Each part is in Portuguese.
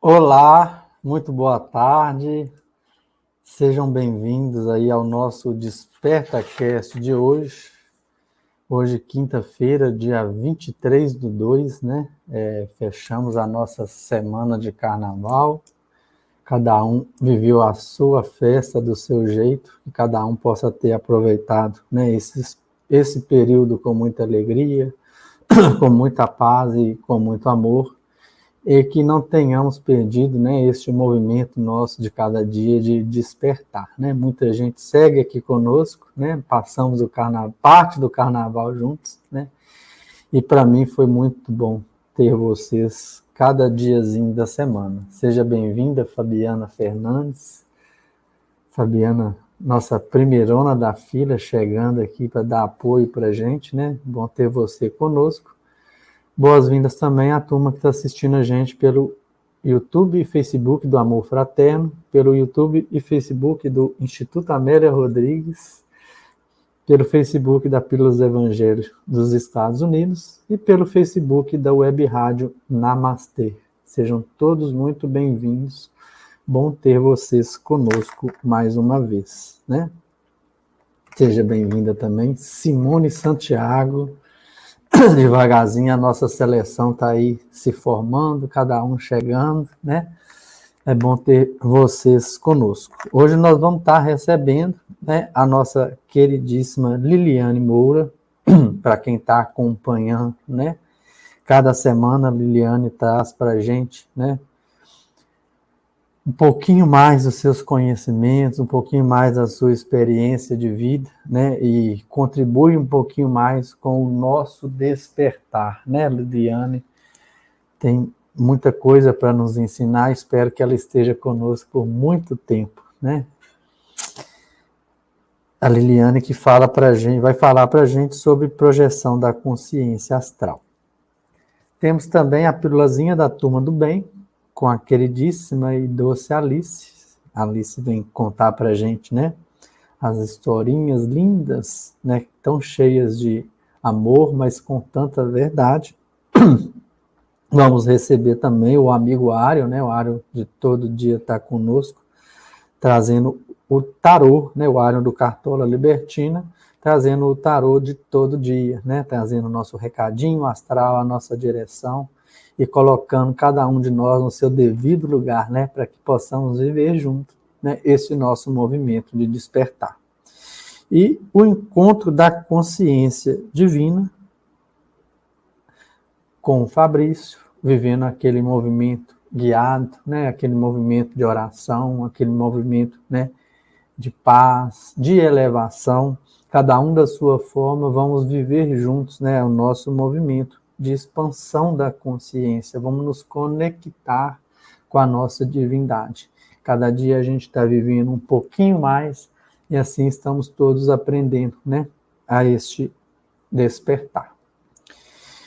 Olá, muito boa tarde. Sejam bem-vindos aí ao nosso DespertaCast de hoje. Hoje, quinta-feira, dia 23/2, né? Fechamos a nossa semana de carnaval. Cada um viveu a sua festa do seu jeito, que cada um possa ter aproveitado, né, esse período com muita alegria, com muita paz e com muito amor. E que não tenhamos perdido, né, este movimento nosso de cada dia de despertar, né? Muita gente segue aqui conosco, né? Passamos parte do carnaval juntos, né? E para mim foi muito bom ter vocês cada diazinho da semana. Seja bem-vinda, Fabiana Fernandes. Fabiana, nossa primeirona da fila, chegando aqui para dar apoio para a gente, né? Bom ter você conosco. Boas-vindas também à turma que está assistindo a gente pelo YouTube e Facebook do Amor Fraterno, pelo YouTube e Facebook do Instituto Amélia Rodrigues, pelo Facebook da Pílulas do Evangelho dos Estados Unidos e pelo Facebook da Web Rádio Namastê. Sejam todos muito bem-vindos. Bom ter vocês conosco mais uma vez, né? Seja bem-vinda também, Simone Santiago. Devagarzinho a nossa seleção está aí se formando, cada um chegando, né? É bom ter vocês conosco. Hoje nós vamos estar recebendo, né, a nossa queridíssima Liliane Moura, para quem está acompanhando, né? Cada semana a Liliane traz para a gente, né, um pouquinho mais dos seus conhecimentos, um pouquinho mais da sua experiência de vida, né? E contribui um pouquinho mais com o nosso despertar, né, Liliane? Tem muita coisa para nos ensinar, espero que ela esteja conosco por muito tempo, né? A Liliane que fala para a gente, vai falar para a gente sobre projeção da consciência astral. Temos também a pílulazinha da Turma do Bem, com a queridíssima e doce Alice. A Alice vem contar para a gente, né, as historinhas lindas, né, tão cheias de amor, mas com tanta verdade. Vamos receber também o amigo Ário, né, o Ário de todo dia está conosco, trazendo o tarô, né, o Ário do Cartola Libertina, trazendo o tarô de todo dia, né, trazendo o nosso recadinho astral, a nossa direção, e colocando cada um de nós no seu devido lugar, né, para que possamos viver junto, né, esse nosso movimento de despertar. E o encontro da consciência divina com o Fabrício, vivendo aquele movimento guiado, né, aquele movimento de oração, aquele movimento, né, de paz, de elevação, cada um da sua forma, vamos viver juntos, né, o nosso movimento de expansão da consciência, vamos nos conectar com a nossa divindade. Cada dia a gente está vivendo um pouquinho mais e assim estamos todos aprendendo, né, a este despertar.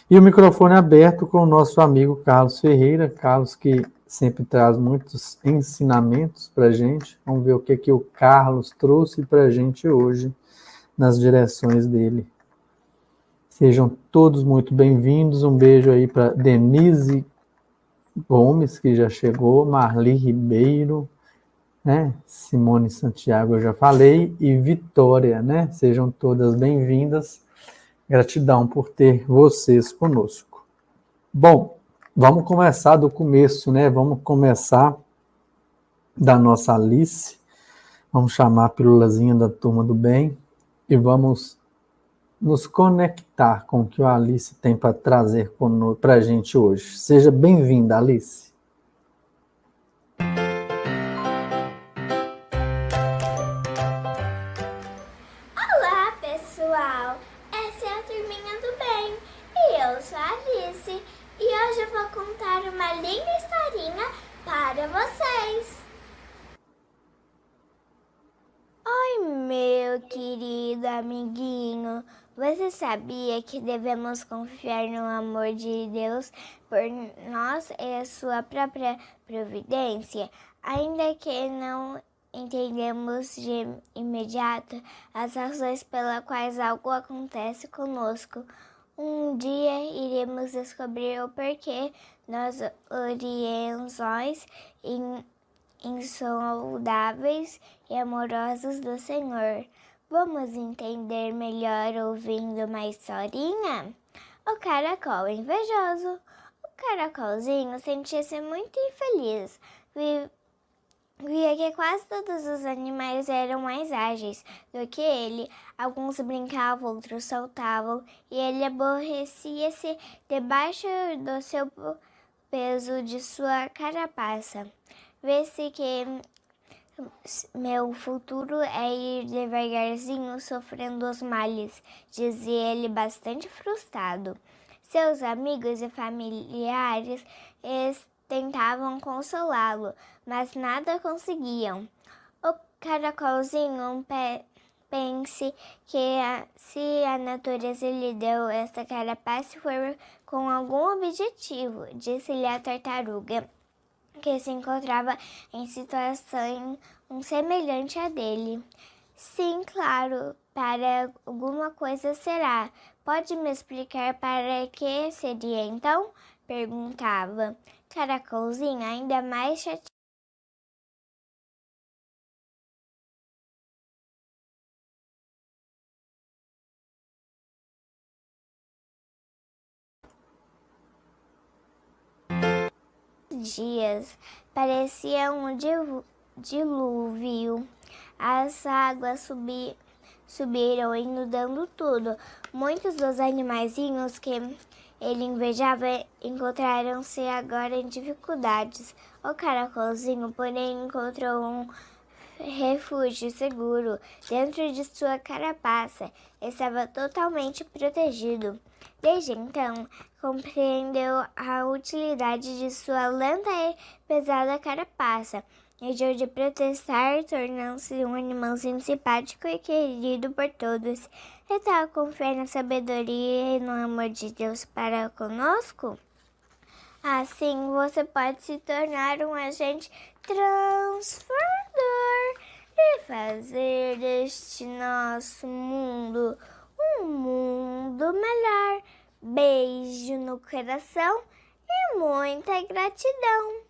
E o microfone aberto com o nosso amigo Carlos Ferreira, Carlos que sempre traz muitos ensinamentos para a gente. Vamos ver o que o Carlos trouxe para a gente hoje nas direções dele. Sejam todos muito bem-vindos. Um beijo aí para Denise Gomes, que já chegou, Marli Ribeiro, né? Simone Santiago, eu já falei, e Vitória, né? Sejam todas bem-vindas. Gratidão por ter vocês conosco. Bom, vamos começar do começo, né? Vamos começar da nossa Alice. Vamos chamar a pílulazinha da Turma do Bem e vamos nos conectar com o que a Alice tem para trazer para a gente hoje. Seja bem-vinda, Alice. Olá, pessoal! Essa é a Turminha do Bem e eu sou a Alice e hoje eu vou contar uma linda historinha para vocês. Oi, meu querido amiguinho! Você sabia que devemos confiar no amor de Deus por nós e a sua própria providência? Ainda que não entendemos de imediato as razões pelas quais algo acontece conosco, um dia iremos descobrir o porquê nas orientações insondáveis e amorosas do Senhor. Vamos entender melhor ouvindo uma historinha? O caracol invejoso. O caracolzinho sentia-se muito infeliz. Via que quase todos os animais eram mais ágeis do que ele. Alguns brincavam, outros saltavam, e ele aborrecia-se debaixo do seu peso de sua carapaça. Vê-se que meu futuro é ir devagarzinho sofrendo os males, dizia ele bastante frustrado. Seus amigos e familiares tentavam consolá-lo, mas nada conseguiam. O caracolzinho pense que se a natureza lhe deu esta carapaça foi com algum objetivo, disse-lhe a tartaruga, que se encontrava em situação semelhante à dele. Sim, claro, para alguma coisa será. Pode me explicar para que seria então? Perguntava. Caracolzinho, ainda mais chateado. Dias parecia um dilúvio. As águas subiram inundando tudo. Muitos dos animaizinhos que ele invejava encontraram-se agora em dificuldades. O caracolzinho, porém, encontrou um refúgio seguro dentro de sua carapaça. Estava totalmente protegido. Desde então, compreendeu a utilidade de sua lenta e pesada carapaça. Deixou de protestar, tornando-se um animalzinho simpático e querido por todos. E tal confiar na sabedoria e no amor de Deus para conosco? Assim, você pode se tornar um agente transformador e fazer deste nosso mundo um mundo melhor. Beijo no coração e muita gratidão.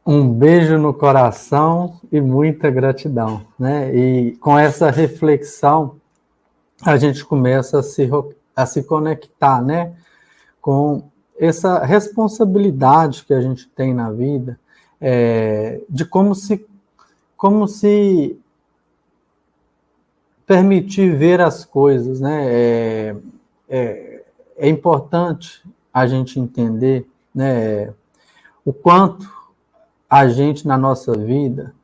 Um beijo no coração e muita gratidão, né? E com essa reflexão, a gente começa a se conectar, né? Com essa responsabilidade que a gente tem na vida, de como se permitir ver as coisas, né? É importante a gente entender, né, o quanto a gente, na nossa vida,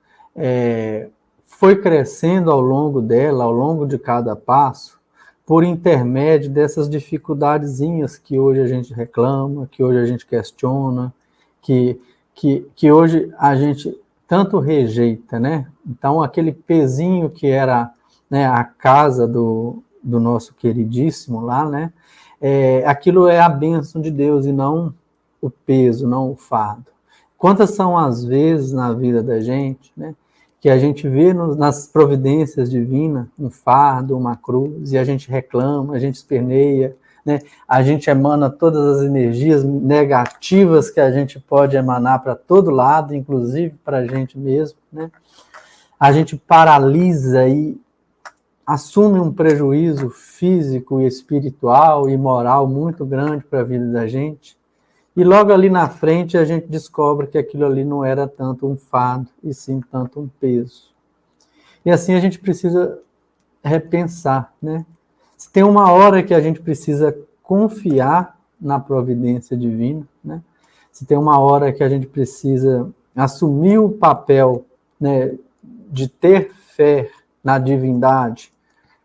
foi crescendo ao longo dela, ao longo de cada passo, por intermédio dessas dificuldadezinhas que hoje a gente reclama, que hoje a gente questiona, que hoje a gente tanto rejeita, né? Então, aquele pezinho que era, né, a casa do nosso queridíssimo lá, né? Aquilo é a bênção de Deus e não o peso, não o fardo. Quantas são as vezes na vida da gente, né, que a gente vê nas providências divinas um fardo, uma cruz, e a gente reclama, a gente esperneia, né, a gente emana todas as energias negativas que a gente pode emanar para todo lado, inclusive para a gente mesmo, né? A gente paralisa e assume um prejuízo físico e espiritual e moral muito grande para a vida da gente. E logo ali na frente a gente descobre que aquilo ali não era tanto um fardo, e sim tanto um peso. E assim a gente precisa repensar, né? Se tem uma hora que a gente precisa confiar na providência divina, né? Se tem uma hora que a gente precisa assumir o papel, né, de ter fé na divindade,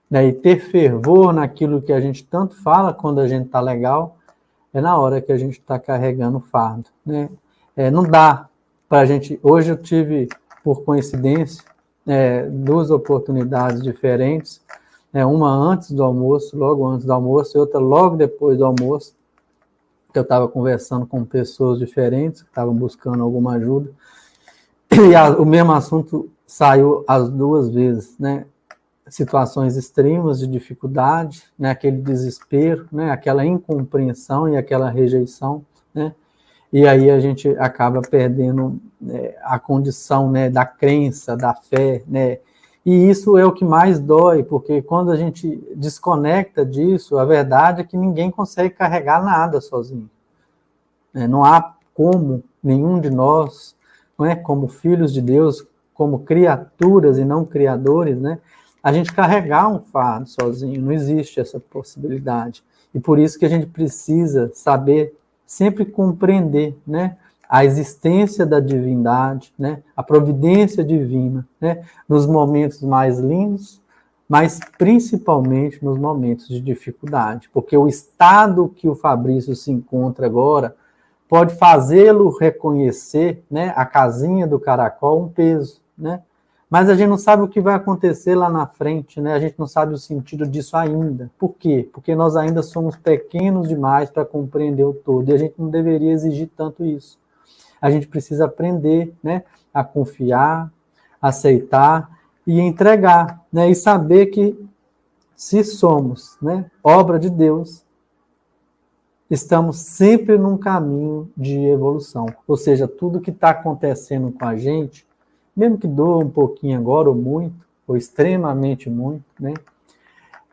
né, e ter fervor naquilo que a gente tanto fala quando a gente está legal, é na hora que a gente está carregando o fardo, né? Não dá para a gente... Hoje eu tive, por coincidência, duas oportunidades diferentes, uma antes do almoço, logo antes do almoço, e outra logo depois do almoço, que eu estava conversando com pessoas diferentes, que estavam buscando alguma ajuda, e o mesmo assunto saiu as duas vezes, né? situações extremas de dificuldade, né, aquele desespero, né, aquela incompreensão e aquela rejeição, né, e aí a gente acaba perdendo a condição, né, da crença, da fé, né, e isso é o que mais dói, porque quando a gente desconecta disso, a verdade é que ninguém consegue carregar nada sozinho. Não há como nenhum de nós, não é, como filhos de Deus, como criaturas e não criadores, né, a gente carregar um fardo sozinho, não existe essa possibilidade. E por isso que a gente precisa saber sempre compreender, né, a existência da divindade, né, a providência divina, né, nos momentos mais lindos, mas principalmente nos momentos de dificuldade, porque o estado que o Fabrício se encontra agora pode fazê-lo reconhecer, né, a casinha do caracol, um peso, né? Mas a gente não sabe o que vai acontecer lá na frente, né? A gente não sabe o sentido disso ainda. Por quê? Porque nós ainda somos pequenos demais para compreender o todo, e a gente não deveria exigir tanto isso. A gente precisa aprender, né, a confiar, aceitar e entregar, né, e saber que se somos, né, obra de Deus, estamos sempre num caminho de evolução. Ou seja, tudo que está acontecendo com a gente, mesmo que doa um pouquinho agora, ou muito, ou extremamente muito, né,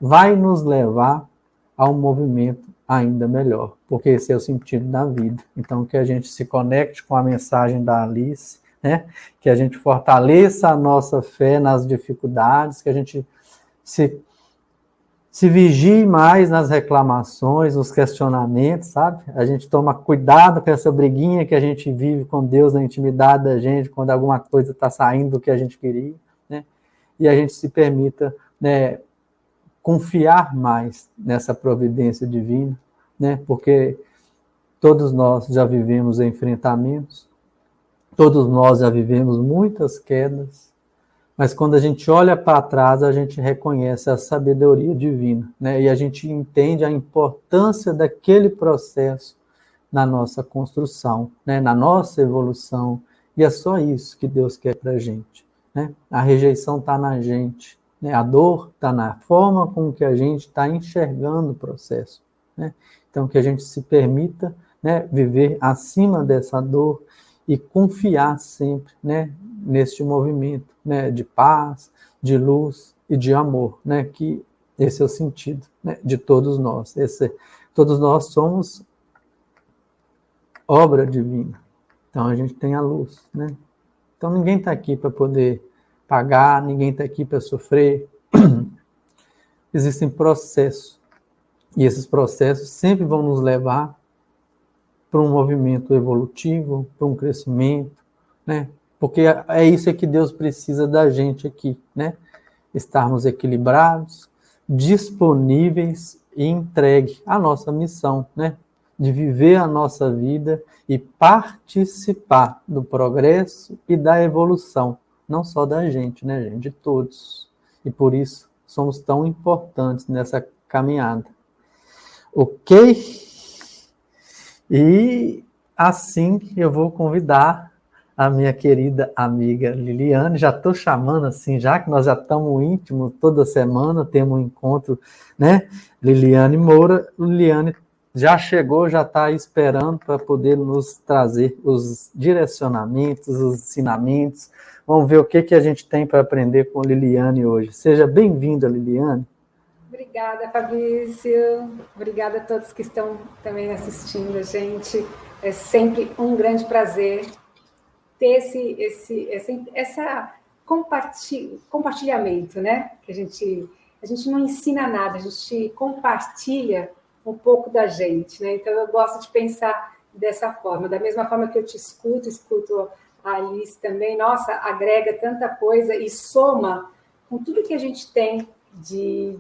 vai nos levar a um movimento ainda melhor, porque esse é o sentido da vida. Então, que a gente se conecte com a mensagem da Alice, né, que a gente fortaleça a nossa fé nas dificuldades, que a gente se vigie mais nas reclamações, nos questionamentos, sabe? A gente toma cuidado com essa briguinha que a gente vive com Deus na intimidade da gente, quando alguma coisa está saindo do que a gente queria, né? E a gente se permita, né, confiar mais nessa providência divina, né? Porque todos nós já vivemos enfrentamentos, todos nós já vivemos muitas quedas, mas quando a gente olha para trás, a gente reconhece a sabedoria divina, né? E a gente entende a importância daquele processo na nossa construção, né? Na nossa evolução. E é só isso que Deus quer para a gente, né? A rejeição está na gente, né? A dor está na forma com que a gente está enxergando o processo, né? Então, que a gente se permita, né, viver acima dessa dor e confiar sempre, né, neste movimento, né, de paz, de luz e de amor, né, que esse é o sentido, né, de todos nós. Todos nós somos obra divina. Então a gente tem a luz, né? Então ninguém está aqui para poder pagar, ninguém está aqui para sofrer. Existem processos, e esses processos sempre vão nos levar para um movimento evolutivo, para um crescimento, né? Porque é isso que Deus precisa da gente aqui, né? Estarmos equilibrados, disponíveis e entregue à nossa missão, né? De viver a nossa vida e participar do progresso e da evolução, não só da gente, né, gente? De todos. E por isso somos tão importantes nessa caminhada. Ok? E assim eu vou convidar a minha querida amiga Liliane, já estou chamando assim, já que nós já estamos íntimos, toda semana temos um encontro, né? Liliane Moura, Liliane já chegou, já está esperando para poder nos trazer os direcionamentos, os ensinamentos. Vamos ver o que a gente tem para aprender com Liliane hoje. Seja bem-vinda, Liliane. Obrigada, Fabrício. Obrigada a todos que estão também assistindo a gente. É sempre um grande prazer ter essa compartilhamento, né? Que a gente não ensina nada, a gente compartilha um pouco da gente, né? Então eu gosto de pensar dessa forma, da mesma forma que eu te escuto a Alice também. Nossa, agrega tanta coisa e soma com tudo que a gente tem de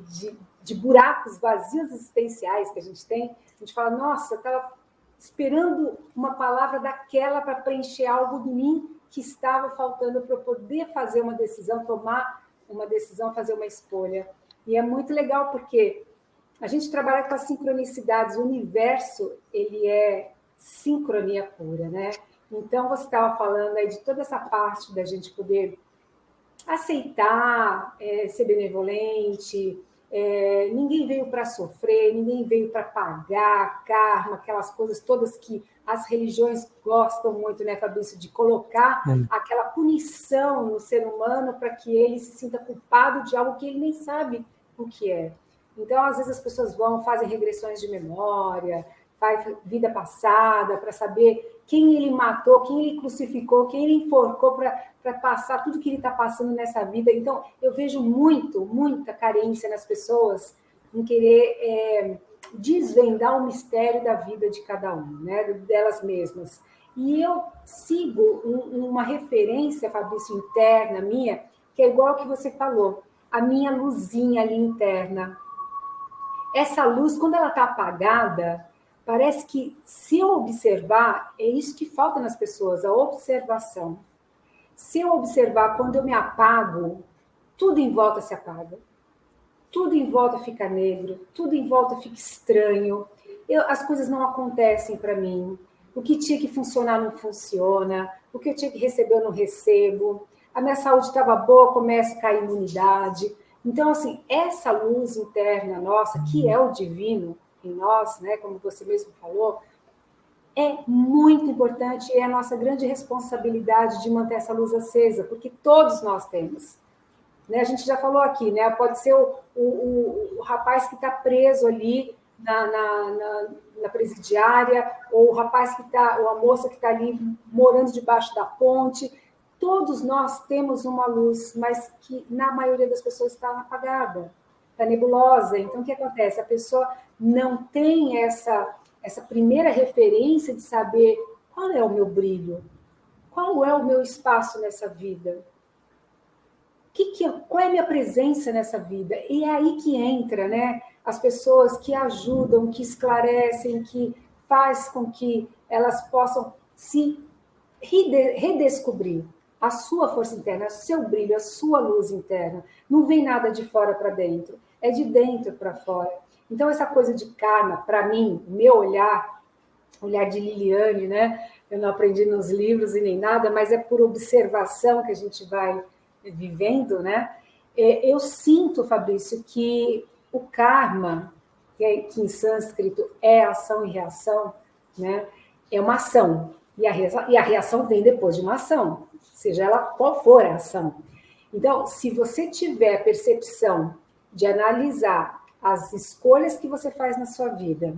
buracos vazios existenciais que a gente tem. A gente fala, nossa, eu estava esperando uma palavra daquela para preencher algo em mim que estava faltando para eu poder fazer uma decisão, tomar uma decisão, fazer uma escolha. E é muito legal porque a gente trabalha com as sincronicidades, o universo, ele é sincronia pura, né? Então, você estava falando aí de toda essa parte da gente poder aceitar, ser benevolente. Ninguém veio para sofrer, ninguém veio para pagar karma, aquelas coisas todas que as religiões gostam muito, né, Fabrício, de colocar aquela punição no ser humano para que ele se sinta culpado de algo que ele nem sabe o que é. Então, às vezes as pessoas fazem regressões de memória, faz vida passada para saber quem ele matou, quem ele crucificou, quem ele enforcou para passar tudo que ele está passando nessa vida. Então, eu vejo muita carência nas pessoas em querer desvendar o mistério da vida de cada um, né, delas mesmas. E eu sigo uma referência, Fabrício, interna minha, que é igual ao que você falou, a minha luzinha ali interna. Essa luz, quando ela está apagada, parece que, se eu observar, é isso que falta nas pessoas, a observação. Se eu observar, quando eu me apago, tudo em volta se apaga. Tudo em volta fica negro, tudo em volta fica estranho. As coisas não acontecem para mim. O que tinha que funcionar não funciona. O que eu tinha que receber eu não recebo. A minha saúde estava boa, começa a cair a imunidade. Então, assim, essa luz interna nossa, que é o divino em nós, né, como você mesmo falou, é muito importante e é a nossa grande responsabilidade de manter essa luz acesa, porque todos nós temos. Né? A gente já falou aqui, né? Pode ser o rapaz que está preso ali na presidiária, ou o rapaz ou a moça que está ali morando debaixo da ponte. Todos nós temos uma luz, mas que na maioria das pessoas está apagada, está nebulosa. Então, o que acontece? A pessoa não tem essa primeira referência de saber qual é o meu brilho, qual é o meu espaço nessa vida, qual é a minha presença nessa vida. E é aí que entra, né, as pessoas que ajudam, que esclarecem, que faz com que elas possam se redescobrir a sua força interna, o seu brilho, a sua luz interna. Não vem nada de fora para dentro, é de dentro para fora. Então, essa coisa de karma, para mim, o meu olhar de Liliane, né? Eu não aprendi nos livros e nem nada, mas é por observação que a gente vai vivendo, né? Eu sinto, Fabrício, que o karma, que em sânscrito é ação e reação, né? É uma ação. E a reação vem depois de uma ação, seja ela qual for a ação. Então, se você tiver a percepção de analisar as escolhas que você faz na sua vida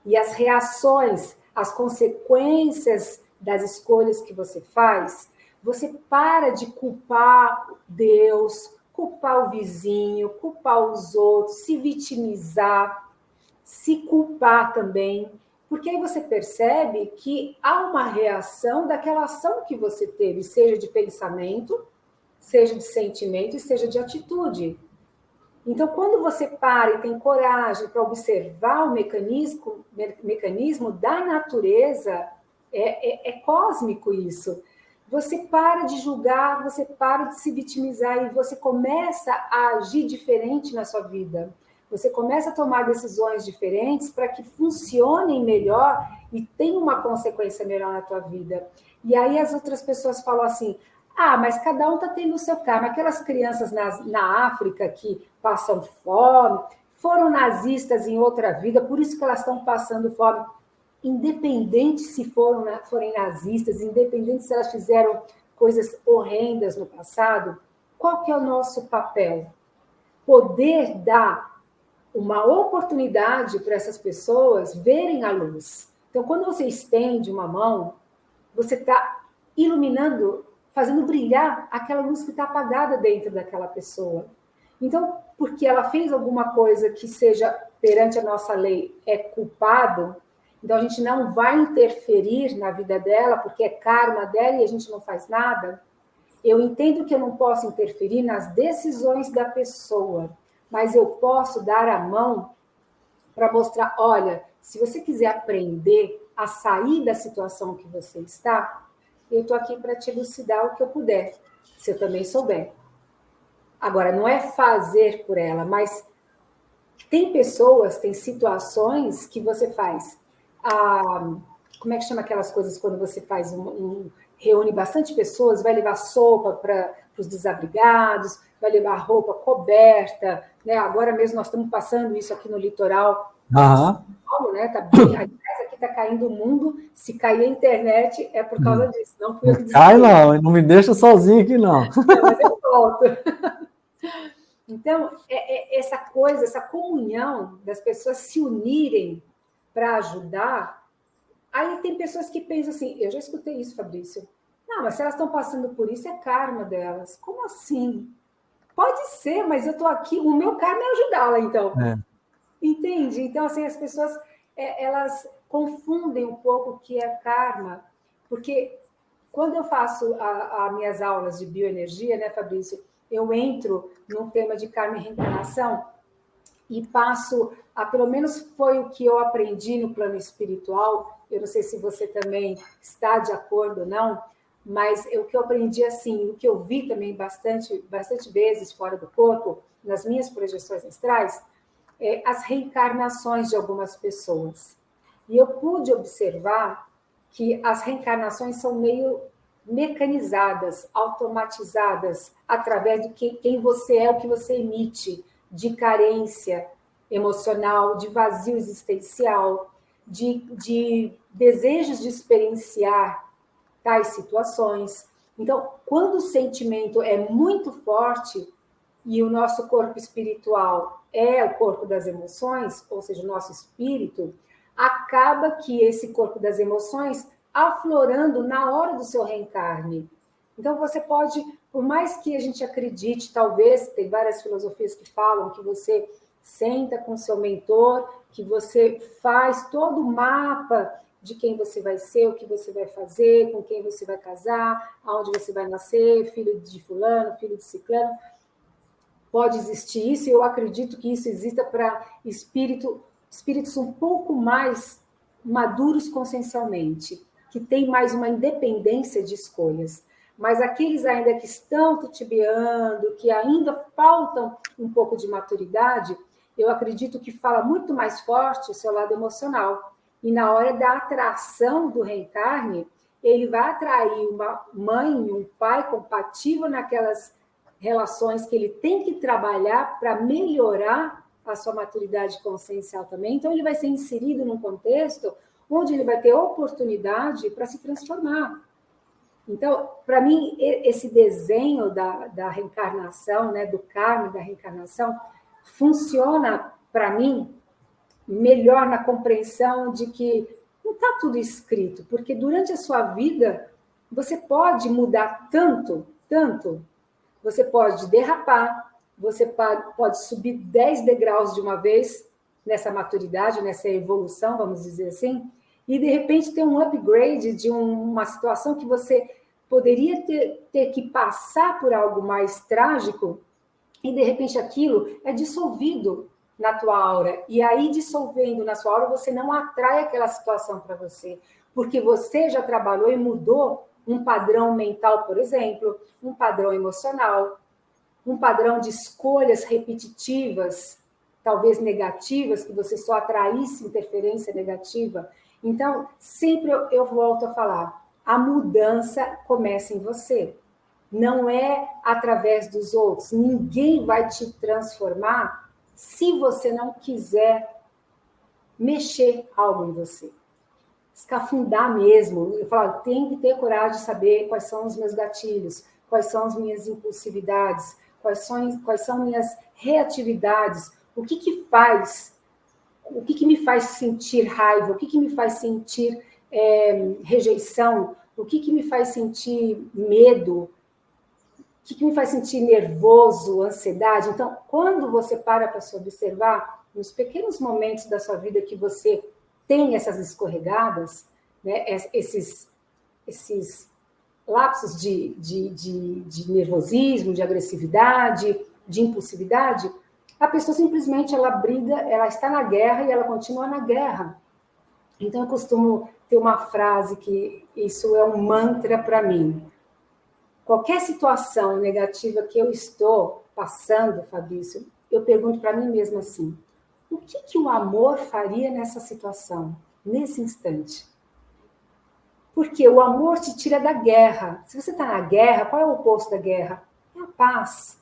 e as reações, as consequências das escolhas que você faz, você para de culpar Deus, culpar o vizinho, culpar os outros, se vitimizar, se culpar também, porque aí você percebe que há uma reação daquela ação que você teve, seja de pensamento, seja de sentimento e seja de atitude. Então, quando você para e tem coragem para observar o mecanismo da natureza, é cósmico isso. Você para de julgar, você para de se vitimizar e você começa a agir diferente na sua vida. Você começa a tomar decisões diferentes para que funcionem melhor e tenha uma consequência melhor na tua vida. E aí as outras pessoas falam assim, mas cada um está tendo o seu karma. Aquelas crianças na África que passam fome, foram nazistas em outra vida, por isso que elas estão passando fome. Independente se forem nazistas, independente se elas fizeram coisas horrendas no passado, qual que é o nosso papel? Poder dar uma oportunidade para essas pessoas verem a luz. Então, quando você estende uma mão, você está iluminando, fazendo brilhar aquela luz que está apagada dentro daquela pessoa. Então, porque ela fez alguma coisa que seja, perante a nossa lei, é culpado, então a gente não vai interferir na vida dela, porque é karma dela e a gente não faz nada. Eu entendo que eu não posso interferir nas decisões da pessoa, mas eu posso dar a mão para mostrar, olha, se você quiser aprender a sair da situação que você está, eu estou aqui para te elucidar o que eu puder, se eu também souber. Agora, não é fazer por ela, mas tem pessoas, tem situações que você faz. Como é que chama aquelas coisas quando você faz reúne bastante pessoas, vai levar sopa os desabrigados, vai levar roupa coberta, né? Agora mesmo nós estamos passando isso aqui no litoral de São Paulo, né? Tá bem, aqui está caindo o mundo. Se cair a internet é por causa disso. Não fui eu que descobri. Não me deixa sozinho aqui, não. Não, mas eu volto. Então, essa coisa, essa comunhão das pessoas se unirem para ajudar. Aí tem pessoas que pensam assim, eu já escutei isso, Fabrício. Não, mas se elas estão passando por isso, é karma delas. Como assim? Pode ser, mas eu estou aqui, o meu karma é ajudá-la, então. Entende? Então, assim, as pessoas, elas confundem um pouco o que é karma, porque quando eu faço as minhas aulas de bioenergia, né, Fabrício, eu entro num tema de karma e reencarnação e passo pelo menos foi o que eu aprendi no plano espiritual, eu não sei se você também está de acordo ou não, mas o que eu aprendi assim, o que eu vi também bastante vezes fora do corpo, nas minhas projeções astrais, as reencarnações de algumas pessoas. E eu pude observar que as reencarnações são meio mecanizadas, automatizadas, através de quem você é, o que você emite, de carência emocional, de vazio existencial, de desejos de experienciar tais situações. Então, quando o sentimento é muito forte e o nosso corpo espiritual é o corpo das emoções, ou seja, o nosso espírito, acaba que esse corpo das emoções aflorando na hora do seu reencarne. Então, você pode, por mais que a gente acredite, talvez, tem várias filosofias que falam que você senta com seu mentor, que você faz todo o mapa de quem você vai ser, o que você vai fazer, com quem você vai casar, aonde você vai nascer, filho de fulano, filho de ciclano. Pode existir isso, e eu acredito que isso exista para espíritos um pouco mais maduros consciencialmente, que têm mais uma independência de escolhas. Mas aqueles ainda que estão titubeando, que ainda faltam um pouco de maturidade, eu acredito que fala muito mais forte o seu lado emocional. E na hora da atração do reencarne, ele vai atrair uma mãe e um pai compatível naquelas relações que ele tem que trabalhar para melhorar a sua maturidade consciencial também. Então, ele vai ser inserido num contexto onde ele vai ter oportunidade para se transformar. Então, para mim, esse desenho da reencarnação, né, do karma da reencarnação, funciona, para mim, melhor na compreensão de que não está tudo escrito, porque durante a sua vida, você pode mudar tanto, você pode derrapar, você pode subir 10 degraus de uma vez nessa maturidade, nessa evolução, vamos dizer assim, e de repente ter um upgrade de uma situação que você poderia ter que passar por algo mais trágico, e de repente aquilo é dissolvido na tua aura, e aí dissolvendo na sua aura, você não atrai aquela situação para você, porque você já trabalhou e mudou um padrão mental, por exemplo, um padrão emocional, um padrão de escolhas repetitivas, talvez negativas, que você só atraísse interferência negativa. Então, sempre eu volto a falar, a mudança começa em você. Não é através dos outros. Ninguém vai te transformar se você não quiser mexer algo em você. Escafundar mesmo. Eu falo, tem que ter coragem de saber quais são os meus gatilhos, quais são as minhas impulsividades, quais são minhas reatividades, o que me faz sentir raiva, o que me faz sentir rejeição, o que me faz sentir medo, o que me faz sentir nervoso, ansiedade. Então, quando você para se observar, nos pequenos momentos da sua vida que você tem essas escorregadas, né, esses lapsos de nervosismo, de agressividade, de impulsividade, a pessoa simplesmente ela briga, ela está na guerra e ela continua na guerra. Então, eu costumo ter uma frase que isso é um mantra para mim. Qualquer situação negativa que eu estou passando, Fabrício, eu pergunto para mim mesma assim, o que o amor faria nessa situação, nesse instante? Porque o amor te tira da guerra. Se você está na guerra, qual é o oposto da guerra? é a paz.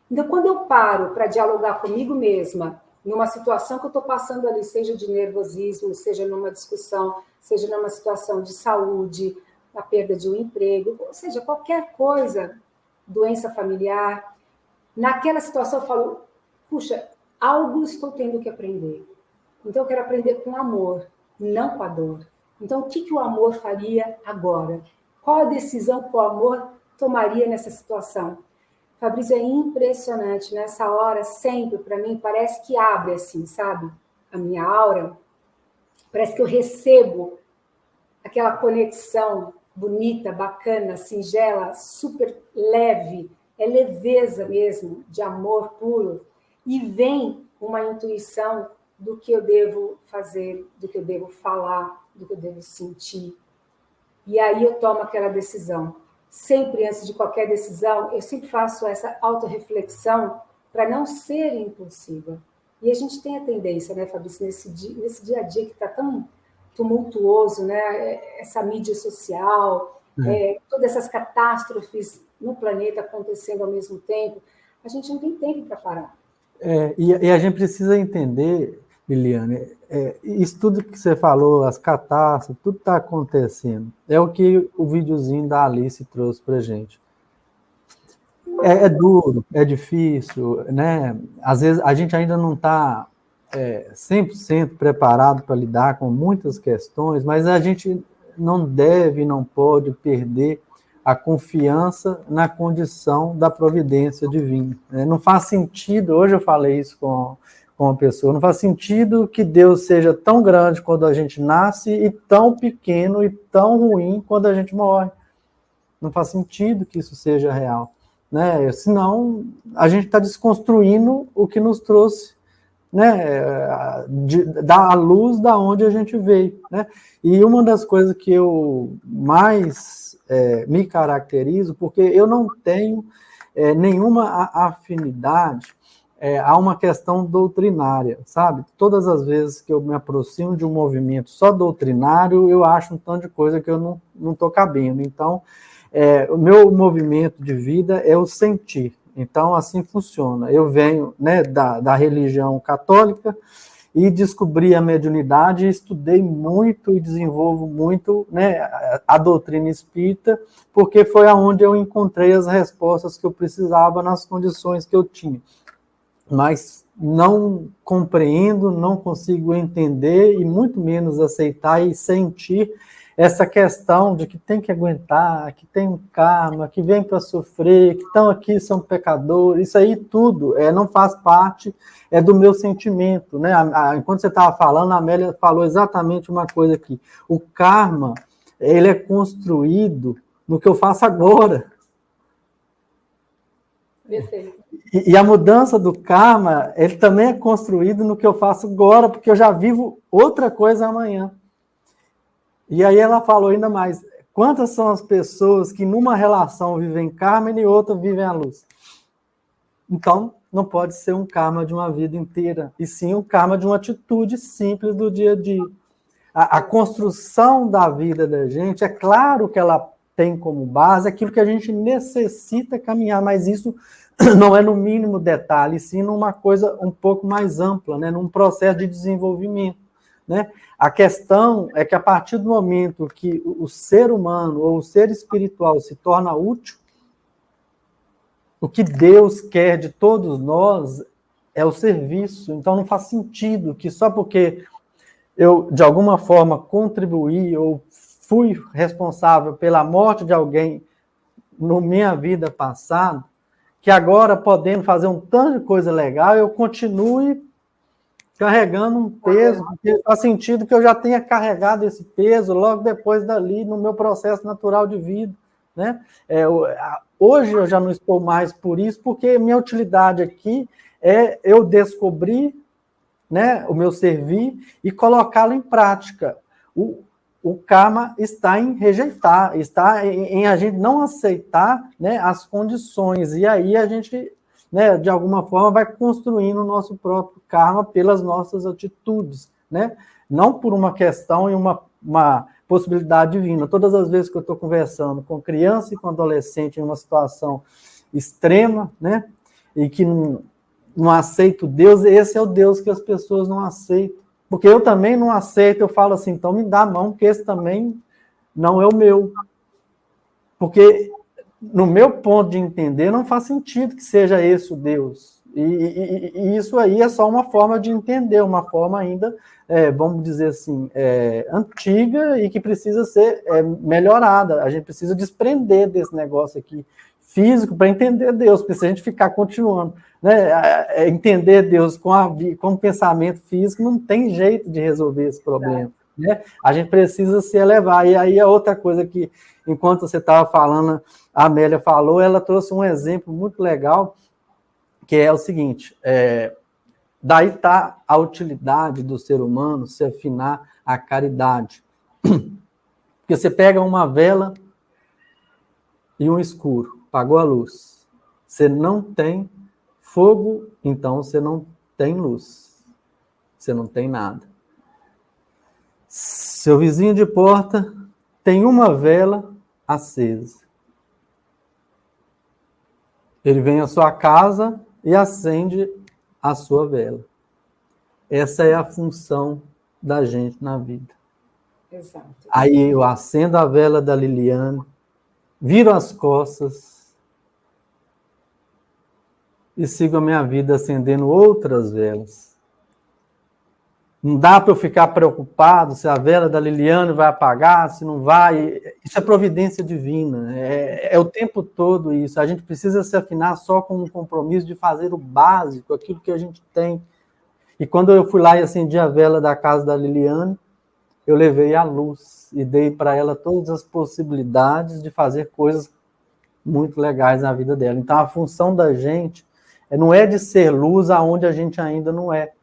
Então, quando eu paro para dialogar comigo mesma, numa situação que eu estou passando ali, seja de nervosismo, seja numa discussão, seja numa situação de saúde, a perda de um emprego, ou seja, qualquer coisa, doença familiar, naquela situação eu falo, puxa, algo estou tendo que aprender. Então, eu quero aprender com amor, não com a dor. Então, o que o amor faria agora? Qual a decisão que o amor tomaria nessa situação? Fabrício, é impressionante. Nessa hora, sempre, para mim, parece que abre assim, sabe? A minha aura. Parece que eu recebo aquela conexão bonita, bacana, singela, super leve. É leveza mesmo, de amor puro. E vem uma intuição do que eu devo fazer, do que eu devo falar, do que eu devo sentir. E aí eu tomo aquela decisão. Sempre, antes de qualquer decisão, eu sempre faço essa autorreflexão para não ser impulsiva. E a gente tem a tendência, né, Fabrício, nesse dia a dia que está tão tumultuoso, né, essa mídia social, todas essas catástrofes no planeta acontecendo ao mesmo tempo, a gente não tem tempo para parar. E a gente precisa entender, Liliane, isso tudo que você falou, as catástrofes, tudo está acontecendo. É o que o videozinho da Alice trouxe para a gente. É duro, é difícil, né? Às vezes a gente ainda não está 100% preparado para lidar com muitas questões, mas a gente não deve, não pode perder a confiança na condição da providência divina. Não faz sentido, hoje eu falei isso com uma pessoa, não faz sentido que Deus seja tão grande quando a gente nasce e tão pequeno e tão ruim quando a gente morre. Não faz sentido que isso seja real. Né? Senão, a gente está desconstruindo o que nos trouxe, né? Da luz da onde a gente veio. Né? E uma das coisas que eu mais me caracterizo, porque eu não tenho nenhuma afinidade a uma questão doutrinária, sabe? Todas as vezes que eu me aproximo de um movimento só doutrinário, eu acho um tanto de coisa que eu não estou cabendo. Então, o meu movimento de vida é o sentir. Então, assim funciona. Eu venho, né, da religião católica e descobri a mediunidade, estudei muito e desenvolvo muito, né, a doutrina espírita, porque foi aonde eu encontrei as respostas que eu precisava nas condições que eu tinha. Mas não compreendo, não consigo entender e muito menos aceitar e sentir essa questão de que tem que aguentar, que tem um karma, que vem para sofrer, que estão aqui, são pecadores, isso aí tudo não faz parte do meu sentimento. Né? Enquanto você estava falando, a Amélia falou exatamente uma coisa aqui. O karma, ele é construído no que eu faço agora. Perfeito. E a mudança do karma, ele também é construído no que eu faço agora, porque eu já vivo outra coisa amanhã. E aí ela falou ainda mais, quantas são as pessoas que numa relação vivem karma e em outra vivem a luz? Então, não pode ser um karma de uma vida inteira, e sim um karma de uma atitude simples do dia a dia. A construção da vida da gente, é claro que ela tem como base aquilo que a gente necessita caminhar, mas isso não é no mínimo detalhe, sim numa coisa um pouco mais ampla, né, num processo de desenvolvimento. Né? A questão é que a partir do momento que o ser humano ou o ser espiritual se torna útil, o que Deus quer de todos nós é o serviço. Então não faz sentido que só porque eu, de alguma forma, contribuí ou fui responsável pela morte de alguém na minha vida passada, que agora, podendo fazer um tanto de coisa legal, eu continue carregando um peso, porque faz sentido que eu já tenha carregado esse peso logo depois dali, no meu processo natural de vida. Né? Hoje eu já não estou mais por isso, porque minha utilidade aqui é eu descobrir, né, o meu servir e colocá-lo em prática. O karma está em rejeitar, está em a gente não aceitar, né, as condições, e aí a gente, né, de alguma forma vai construindo o nosso próprio karma pelas nossas atitudes, né? Não por uma questão e uma possibilidade divina. Todas as vezes que eu estou conversando com criança e com adolescente em uma situação extrema, né? E que não aceita o Deus, esse é o Deus que as pessoas não aceitam. Porque eu também não aceito, eu falo assim, então me dá a mão, que esse também não é o meu. Porque, no meu ponto de entender, não faz sentido que seja esse o Deus. E isso aí é só uma forma de entender, uma forma ainda, vamos dizer assim, antiga e que precisa ser melhorada. A gente precisa desprender desse negócio aqui físico para entender Deus, porque se a gente ficar continuando, né, entender Deus com o pensamento físico, não tem jeito de resolver esse problema. Né? A gente precisa se elevar. E aí a outra coisa que, enquanto você estava falando, a Amélia falou, ela trouxe um exemplo muito legal, que é o seguinte, daí está a utilidade do ser humano se afinar à caridade. Porque você pega uma vela e um escuro, apagou a luz. Você não tem fogo, então você não tem luz. Você não tem nada. Seu vizinho de porta tem uma vela acesa. Ele vem à sua casa e acende a sua vela. Essa é a função da gente na vida. Exato. Aí eu acendo a vela da Liliane, viro as costas e sigo a minha vida acendendo outras velas. Não dá para eu ficar preocupado se a vela da Liliane vai apagar, se não vai. Isso é providência divina. É o tempo todo isso. A gente precisa se afinar só com o compromisso de fazer o básico, aquilo que a gente tem. E quando eu fui lá e acendi a vela da casa da Liliane, eu levei a luz e dei para ela todas as possibilidades de fazer coisas muito legais na vida dela. Então, a função da gente não é de ser luz aonde a gente ainda não é,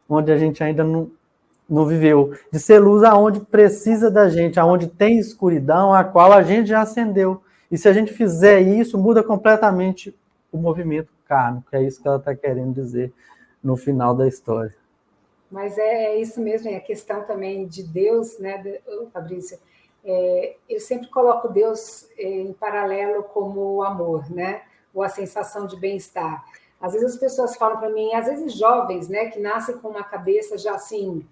onde a gente ainda não viveu, de ser luz aonde precisa da gente, aonde tem escuridão, a qual a gente já acendeu. E se a gente fizer isso, muda completamente o movimento kármico, é isso que ela está querendo dizer no final da história. Mas é isso mesmo, é a questão também de Deus, né, Fabrício? Eu sempre coloco Deus em paralelo como o amor, né? Ou a sensação de bem-estar. Às vezes as pessoas falam para mim, às vezes jovens, né, que nascem com uma cabeça já assim,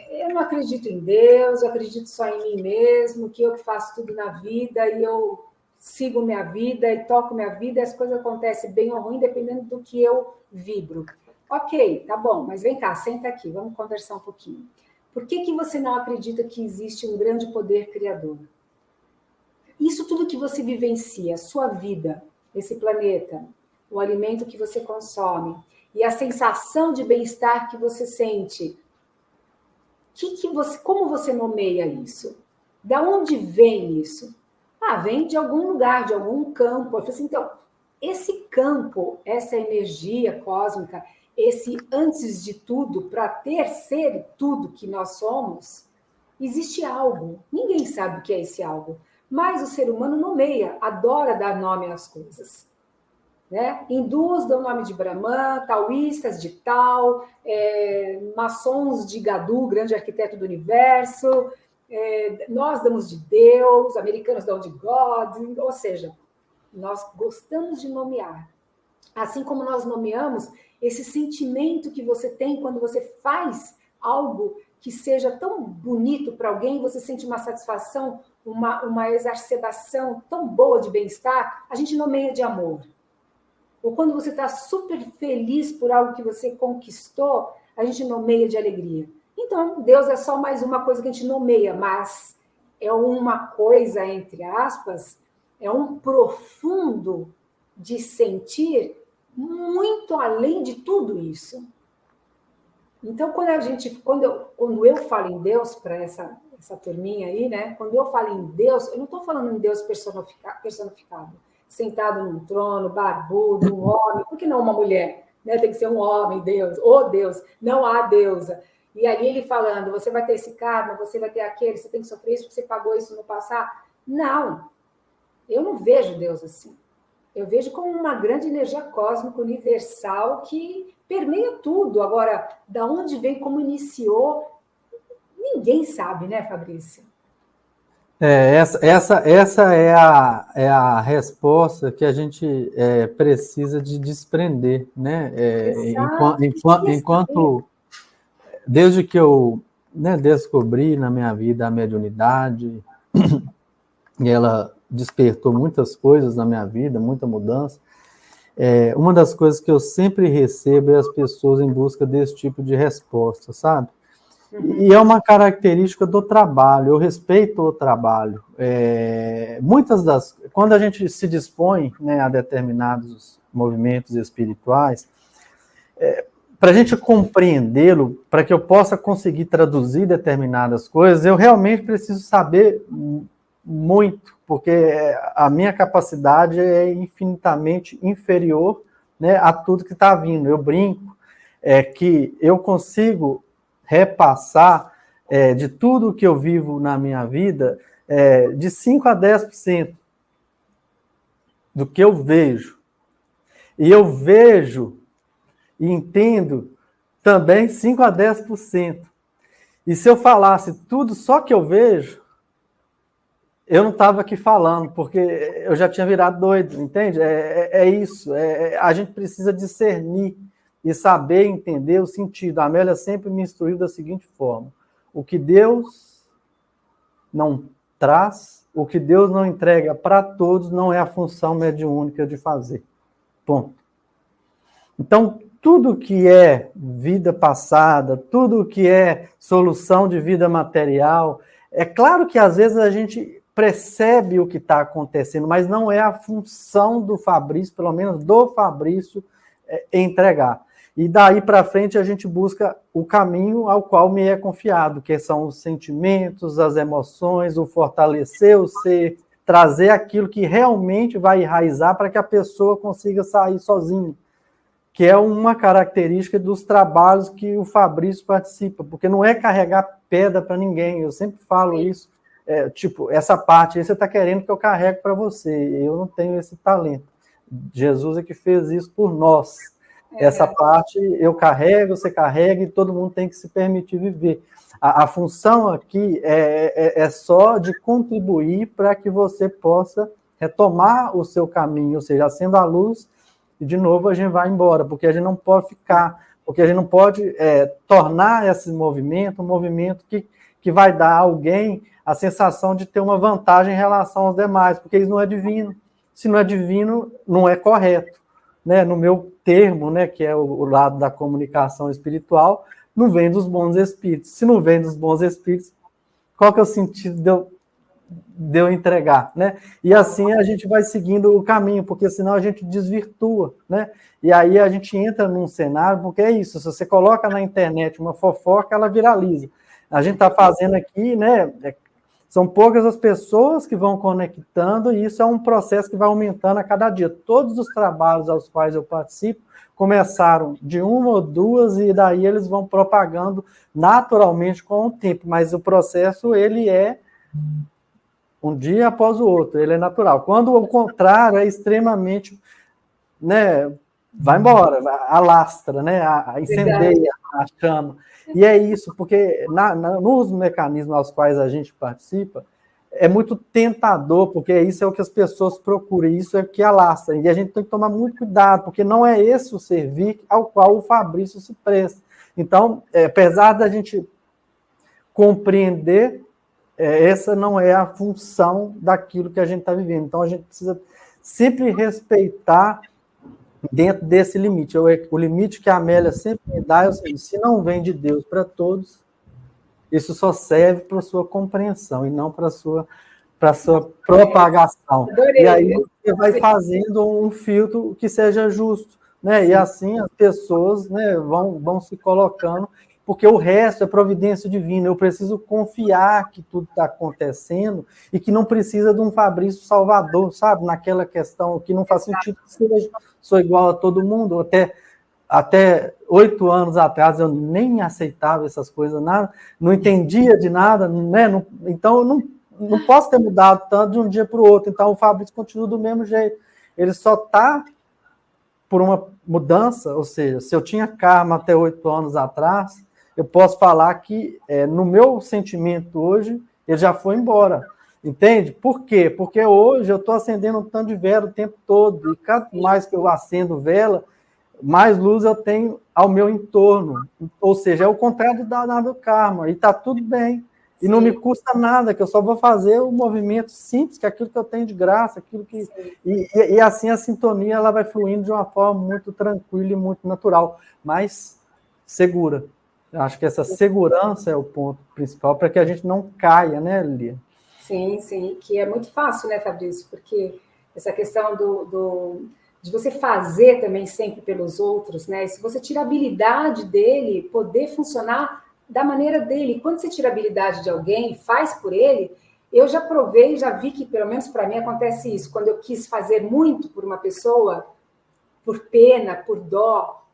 eu não acredito em Deus, eu acredito só em mim mesmo, que eu que faço tudo na vida e eu sigo minha vida e toco minha vida e as coisas acontecem bem ou ruim dependendo do que eu vibro. Ok, tá bom, mas vem cá, senta aqui, vamos conversar um pouquinho. Por que você não acredita que existe um grande poder criador? Isso tudo que você vivencia, a sua vida, esse planeta, o alimento que você consome e a sensação de bem-estar que você sente, como você nomeia isso? Da onde vem isso? Vem de algum lugar, de algum campo. Eu falei assim, então, esse campo, essa energia cósmica, esse antes de tudo, para ser tudo que nós somos, existe algo. Ninguém sabe o que é esse algo. Mas o ser humano nomeia, adora dar nome às coisas. Né? Hindus dão nome de Brahman, taoístas de Tao, maçons de Gadu, grande arquiteto do universo, nós damos de Deus, americanos dão de God, ou seja, nós gostamos de nomear. Assim como nós nomeamos esse sentimento que você tem quando você faz algo que seja tão bonito para alguém, você sente uma satisfação, uma exacerbação tão boa de bem-estar, a gente nomeia de amor. Ou quando você está super feliz por algo que você conquistou, a gente nomeia de alegria. Então, Deus é só mais uma coisa que a gente nomeia, mas é uma coisa, entre aspas, é um profundo de sentir muito além de tudo isso. Então, quando eu falo em Deus, para essa turminha aí, né? Quando eu falo em Deus, eu não estou falando em Deus personificado, sentado num trono, barbudo, um homem, por que não uma mulher? Né? Tem que ser um homem, Deus, ou Deus, não há deusa. E ali ele falando, você vai ter esse karma, você vai ter aquele, você tem que sofrer isso porque você pagou isso no passado. Não, eu não vejo Deus assim. Eu vejo como uma grande energia cósmica universal que permeia tudo. Agora, da onde vem, como iniciou, ninguém sabe, né, Fabrício? Essa é a resposta que a gente precisa de desprender, né? Exato. Enquanto desde que eu, né, descobri na minha vida a mediunidade, e ela despertou muitas coisas na minha vida, muita mudança, uma das coisas que eu sempre recebo é as pessoas em busca desse tipo de resposta, sabe? E é uma característica do trabalho, eu respeito o trabalho. Quando a gente se dispõe, né, a determinados movimentos espirituais, para a gente compreendê-lo, para que eu possa conseguir traduzir determinadas coisas, eu realmente preciso saber muito, porque a minha capacidade é infinitamente inferior, né, a tudo que está vindo. Eu brinco que eu consigo repassar de tudo que eu vivo na minha vida, de 5 a 10% do que eu vejo. E eu vejo e entendo também 5 a 10%. E se eu falasse tudo só que eu vejo, eu não estava aqui falando, porque eu já tinha virado doido, entende? Isso. A gente precisa discernir e saber entender o sentido. A Amélia sempre me instruiu da seguinte forma: o que Deus não traz, o que Deus não entrega para todos, não é a função mediúnica de fazer. Ponto. Então, tudo que é vida passada, tudo que é solução de vida material, é claro que às vezes a gente percebe o que está acontecendo, mas não é a função do Fabrício, pelo menos do Fabrício, entregar. E daí para frente a gente busca o caminho ao qual me é confiado, que são os sentimentos, as emoções, o fortalecer o ser, trazer aquilo que realmente vai enraizar para que a pessoa consiga sair sozinha, que é uma característica dos trabalhos que o Fabrício participa, porque não é carregar pedra para ninguém, eu sempre falo isso, tipo, essa parte aí você está querendo que eu carregue para você, eu não tenho esse talento. Jesus é que fez isso por nós. Essa parte eu carrego, você carrega, e todo mundo tem que se permitir viver. A função aqui é só de contribuir para que você possa retomar o seu caminho, ou seja, acendo a luz, e de novo a gente vai embora, porque a gente não pode ficar, porque a gente não pode tornar esse movimento um movimento que vai dar a alguém a sensação de ter uma vantagem em relação aos demais, porque isso não é divino. Se não é divino, não é correto. Né? No meu termo, né, que é o lado da comunicação espiritual, não vem dos bons espíritos. Se não vem dos bons espíritos, qual que é o sentido de eu entregar, né? E assim a gente vai seguindo o caminho, porque senão a gente desvirtua, né? E aí a gente entra num cenário, porque é isso, se você coloca na internet uma fofoca, ela viraliza. A gente está fazendo aqui, né? São poucas as pessoas que vão conectando, e isso é um processo que vai aumentando a cada dia. Todos os trabalhos aos quais eu participo começaram de uma ou duas, e daí eles vão propagando naturalmente com o tempo, mas o processo, ele é um dia após o outro, ele é natural. Quando o contrário é extremamente, né, vai embora, alastra, né, incendeia a chama. E é isso, porque nos mecanismos aos quais a gente participa, é muito tentador, porque isso é o que as pessoas procuram, isso é o que alastra. E a gente tem que tomar muito cuidado, porque não é esse o serviço ao qual o Fabrício se presta. Então, apesar da gente compreender, essa não é a função daquilo que a gente está vivendo. Então, a gente precisa sempre respeitar dentro desse limite. O limite que a Amélia sempre me dá é o seguinte: se não vem de Deus para todos, isso só serve para a sua compreensão e não para a sua propagação. Adorei. E aí você vai fazendo um filtro que seja justo, né? Sim. E assim as pessoas, né, vão se colocando, porque o resto é providência divina. Eu preciso confiar que tudo está acontecendo e que não precisa de um Fabrício Salvador, sabe? Naquela questão que não faz sentido que sou igual a todo mundo. Até 8 anos atrás eu nem aceitava essas coisas, nada, não entendia de nada, né? Então eu não posso ter mudado tanto de um dia para o outro. Então o Fabrício continua do mesmo jeito. Ele só está por uma mudança, ou seja, se eu tinha karma até 8 anos atrás, eu posso falar que no meu sentimento hoje, ele já foi embora. Entende? Por quê? Porque hoje eu estou acendendo um tanto de vela o tempo todo, e quanto mais que eu acendo vela, mais luz eu tenho ao meu entorno. Ou seja, é o contrário do karma, e está tudo bem. E não me custa nada, que eu só vou fazer o movimento simples, que é aquilo que eu tenho de graça, aquilo que. E assim a sintonia ela vai fluindo de uma forma muito tranquila e muito natural, mas segura. Eu acho que essa segurança é o ponto principal para que a gente não caia, né, Lilian? Sim, sim, que é muito fácil, né, Fabrício? Porque essa questão de você fazer também sempre pelos outros, né? E se você tira a habilidade dele poder funcionar da maneira dele, quando você tira a habilidade de alguém, faz por ele, eu já provei, já vi que, pelo menos para mim, acontece isso. Quando eu quis fazer muito por uma pessoa, por pena, por dó,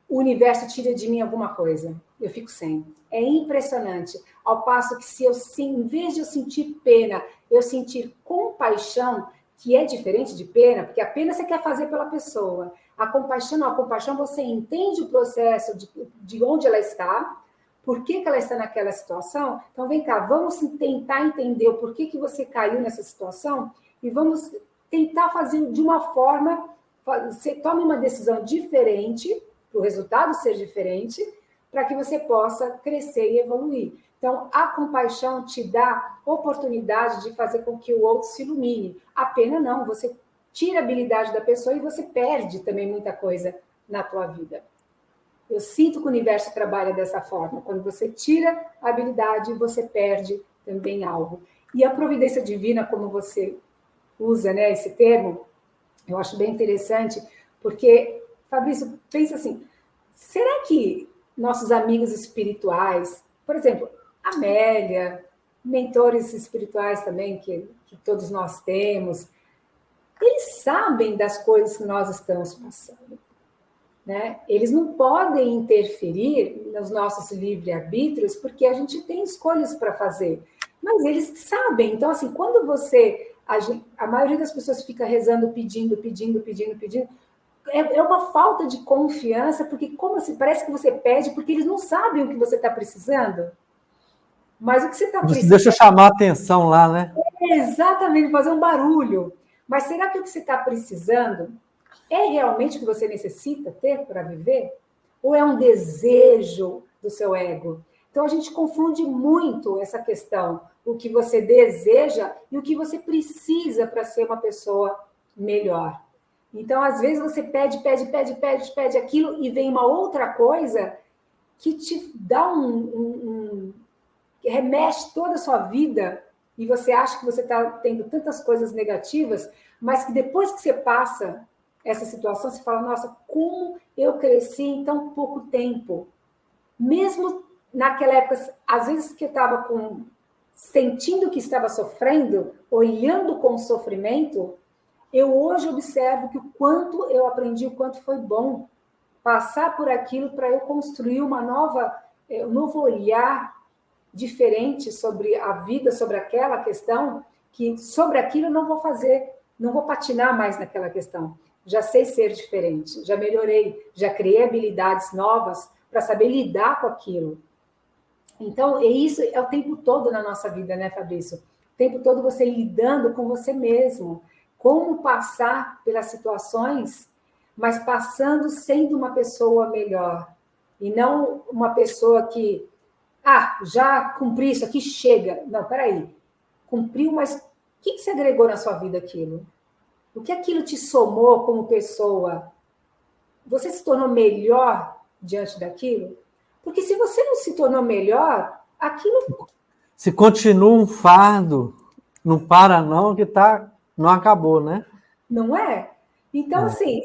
o universo tira de mim alguma coisa. Eu fico sem. É impressionante. Ao passo que se eu, em vez de eu sentir pena, eu sentir compaixão, que é diferente de pena, porque a pena você quer fazer pela pessoa. A compaixão não. A compaixão você entende o processo de onde ela está, por que ela está naquela situação. Então, vem cá, vamos tentar entender o porquê que você caiu nessa situação e vamos tentar fazer de uma forma, você tome uma decisão diferente, para o resultado ser diferente, para que você possa crescer e evoluir. Então, a compaixão te dá oportunidade de fazer com que o outro se ilumine. A pena não, você tira a habilidade da pessoa e você perde também muita coisa na tua vida. Eu sinto que o universo trabalha dessa forma. Quando você tira a habilidade, você perde também algo. E a providência divina, como você usa, né, esse termo, eu acho bem interessante, porque, Fabrício, pensa assim, será que nossos amigos espirituais, por exemplo, Amélia, mentores espirituais também, que todos nós temos, eles sabem das coisas que nós estamos passando, né? Eles não podem interferir nos nossos livre-arbítrios, porque a gente tem escolhas para fazer, mas eles sabem. Então, assim, quando você... A maioria das pessoas fica rezando, pedindo, é uma falta de confiança, porque como assim, parece que você pede, porque eles não sabem o que você está precisando. Mas o que você está precisando... Deixa eu chamar a atenção lá, né? É exatamente, fazer um barulho. Mas será que o que você está precisando é realmente o que você necessita ter para viver? Ou é um desejo do seu ego? Então, a gente confunde muito essa questão, o que você deseja e o que você precisa para ser uma pessoa melhor. Então, às vezes, você pede aquilo e vem uma outra coisa que te dá que remexe toda a sua vida e você acha que você está tendo tantas coisas negativas, mas que depois que você passa essa situação, você fala, nossa, como eu cresci em tão pouco tempo. Mesmo naquela época, às vezes que eu estava sentindo que estava sofrendo, olhando com o sofrimento, eu hoje observo que o quanto eu aprendi, o quanto foi bom passar por aquilo para eu construir um novo olhar diferente sobre a vida, sobre aquela questão, que sobre aquilo eu não vou fazer, não vou patinar mais naquela questão. Já sei ser diferente, já melhorei, já criei habilidades novas para saber lidar com aquilo. Então, isso é o tempo todo na nossa vida, né, Fabrício? O tempo todo você lidando com você mesmo. Como passar pelas situações, mas passando sendo uma pessoa melhor. E não uma pessoa que, já cumpri isso aqui, chega. Não, peraí. Cumpriu, mas o que você agregou na sua vida aquilo? O que aquilo te somou como pessoa? Você se tornou melhor diante daquilo? Porque se você não se tornou melhor, aquilo... Se continua um fardo, não para não, que não acabou, né? Não é? Então, assim,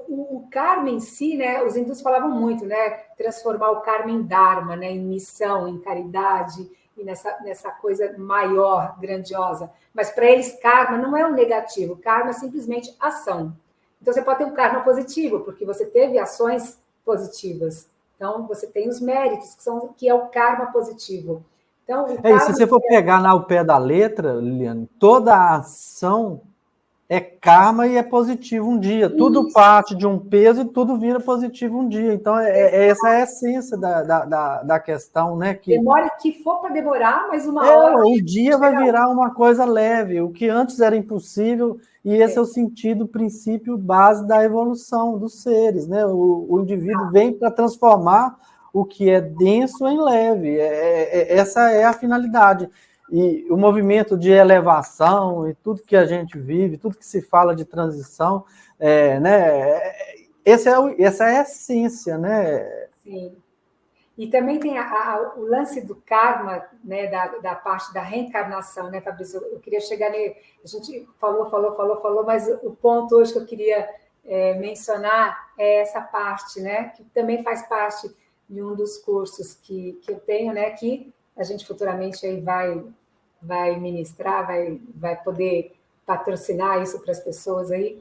o karma em si, né? Os hindus falavam muito, né? Transformar o karma em dharma, né? Em missão, em caridade, e nessa coisa maior, grandiosa. Mas para eles, karma não é um negativo, karma é simplesmente ação. Então, você pode ter um karma positivo, porque você teve ações positivas. Então, você tem os méritos, que é o karma positivo. Então, Se você for pegar ao pé da letra, Liliane, toda a ação é karma e é positivo um dia. Tudo parte de um peso e tudo vira positivo um dia. Então, essa é a essência da questão, né? Que demora que for para demorar, mas uma hora... Um dia vai virar uma coisa leve, o que antes era impossível, e esse é o sentido, o princípio base da evolução dos seres, né? O indivíduo vem para transformar o que é denso em leve. Essa é a finalidade. E o movimento de elevação e tudo que a gente vive, tudo que se fala de transição, né? Essa é a essência, né? Sim. E também tem o lance do karma, né, da parte da reencarnação, né, Fabrício? Eu queria chegar nele. A gente falou, mas o ponto hoje que eu queria mencionar é essa parte, né, que também faz parte de um dos cursos que eu tenho, né, que a gente futuramente aí vai ministrar, vai poder patrocinar isso para as pessoas aí.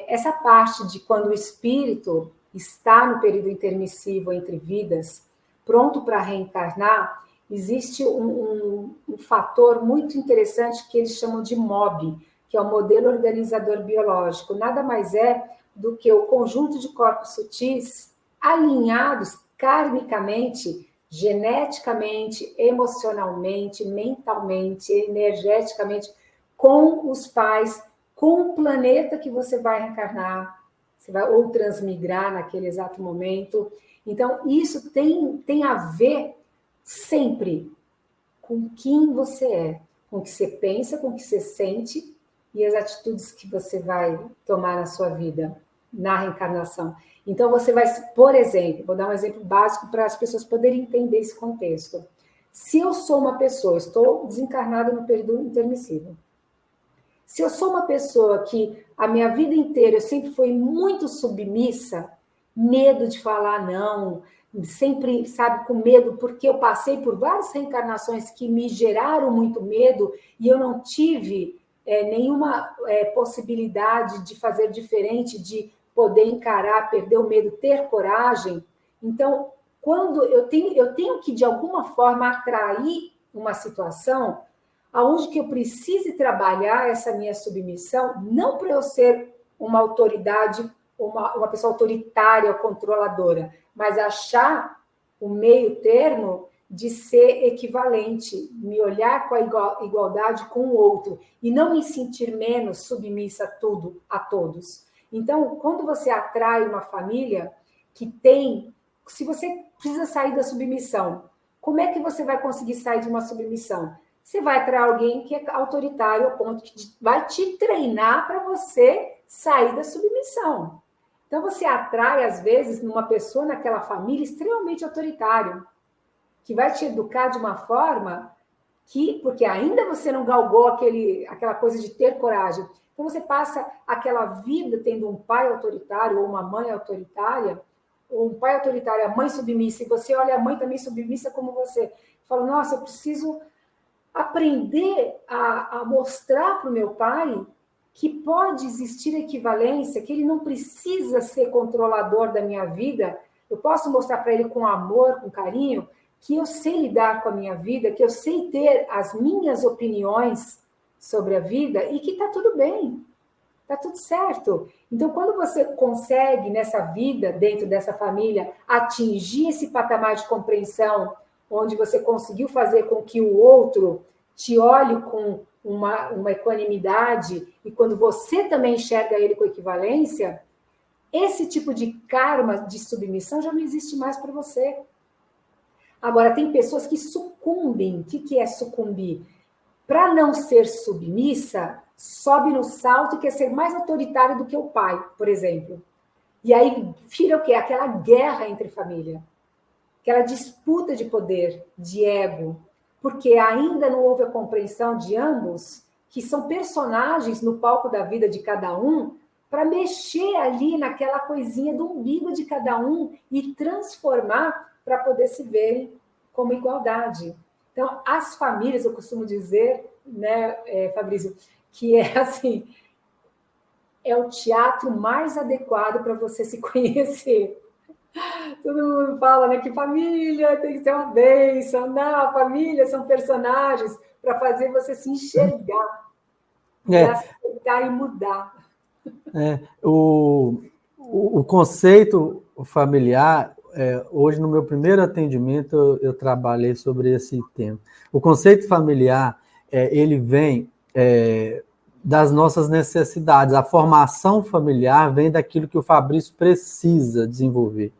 Essa parte de quando o espírito está no período intermissivo entre vidas, pronto para reencarnar, existe um fator muito interessante que eles chamam de MOB, que é o modelo organizador biológico. Nada mais é do que o conjunto de corpos sutis alinhados karmicamente, geneticamente, emocionalmente, mentalmente, energeticamente, com os pais, com o planeta que você vai reencarnar, você vai ou transmigrar naquele exato momento. Então, isso tem a ver sempre com quem você é, com o que você pensa, com o que você sente e as atitudes que você vai tomar na sua vida, na reencarnação. Então, você vai, por exemplo, vou dar um exemplo básico para as pessoas poderem entender esse contexto. Se eu sou uma pessoa, estou desencarnada no período intermissivo, se eu sou uma pessoa que a minha vida inteira eu sempre fui muito submissa, medo de falar não, sempre, sabe, com medo, porque eu passei por várias reencarnações que me geraram muito medo e eu não tive nenhuma possibilidade de fazer diferente, de poder encarar, perder o medo, ter coragem. Então, quando eu tenho que, de alguma forma, atrair uma situação aonde que eu precise trabalhar essa minha submissão, não para eu ser uma autoridade, uma pessoa autoritária ou controladora, mas achar o meio termo de ser equivalente, me olhar com a igualdade com o outro e não me sentir menos submissa a tudo, a todos. Então, quando você atrai uma família que tem... Se você precisa sair da submissão, como é que você vai conseguir sair de uma submissão? Você vai atrair alguém que é autoritário ao ponto que vai te treinar para você sair da submissão. Então, você atrai, às vezes, numa pessoa, naquela família, extremamente autoritário, que vai te educar de uma forma que, porque ainda você não galgou aquela coisa de ter coragem. Então, você passa aquela vida tendo um pai autoritário ou uma mãe autoritária, ou um pai autoritário, a mãe submissa, e você olha a mãe também submissa como você. Fala, nossa, eu preciso aprender a mostrar para o meu pai que pode existir equivalência, que ele não precisa ser controlador da minha vida. Eu posso mostrar para ele com amor, com carinho, que eu sei lidar com a minha vida, que eu sei ter as minhas opiniões sobre a vida e que está tudo bem, está tudo certo. Então, quando você consegue, nessa vida, dentro dessa família, atingir esse patamar de compreensão, onde você conseguiu fazer com que o outro te olhe com uma equanimidade, e quando você também enxerga ele com equivalência, esse tipo de karma de submissão já não existe mais para você. Agora, tem pessoas que sucumbem. O que é sucumbir? Para não ser submissa, sobe no salto e quer ser mais autoritário do que o pai, por exemplo. E aí vira o quê? Aquela guerra entre família. Aquela disputa de poder, de ego. Porque ainda não houve a compreensão de ambos, que são personagens no palco da vida de cada um, para mexer ali naquela coisinha do umbigo de cada um e transformar para poder se verem como igualdade. Então, as famílias, eu costumo dizer, né, Fabrício, que é assim, é o teatro mais adequado para você se conhecer. Todo mundo fala, né, que família tem que ser uma bênção. Não, família são personagens para fazer você se enxergar. e aceitar e mudar. O conceito familiar, hoje no meu primeiro atendimento eu trabalhei sobre esse tema. O conceito familiar, ele vem das nossas necessidades. A formação familiar vem daquilo que o Fabrício precisa desenvolver.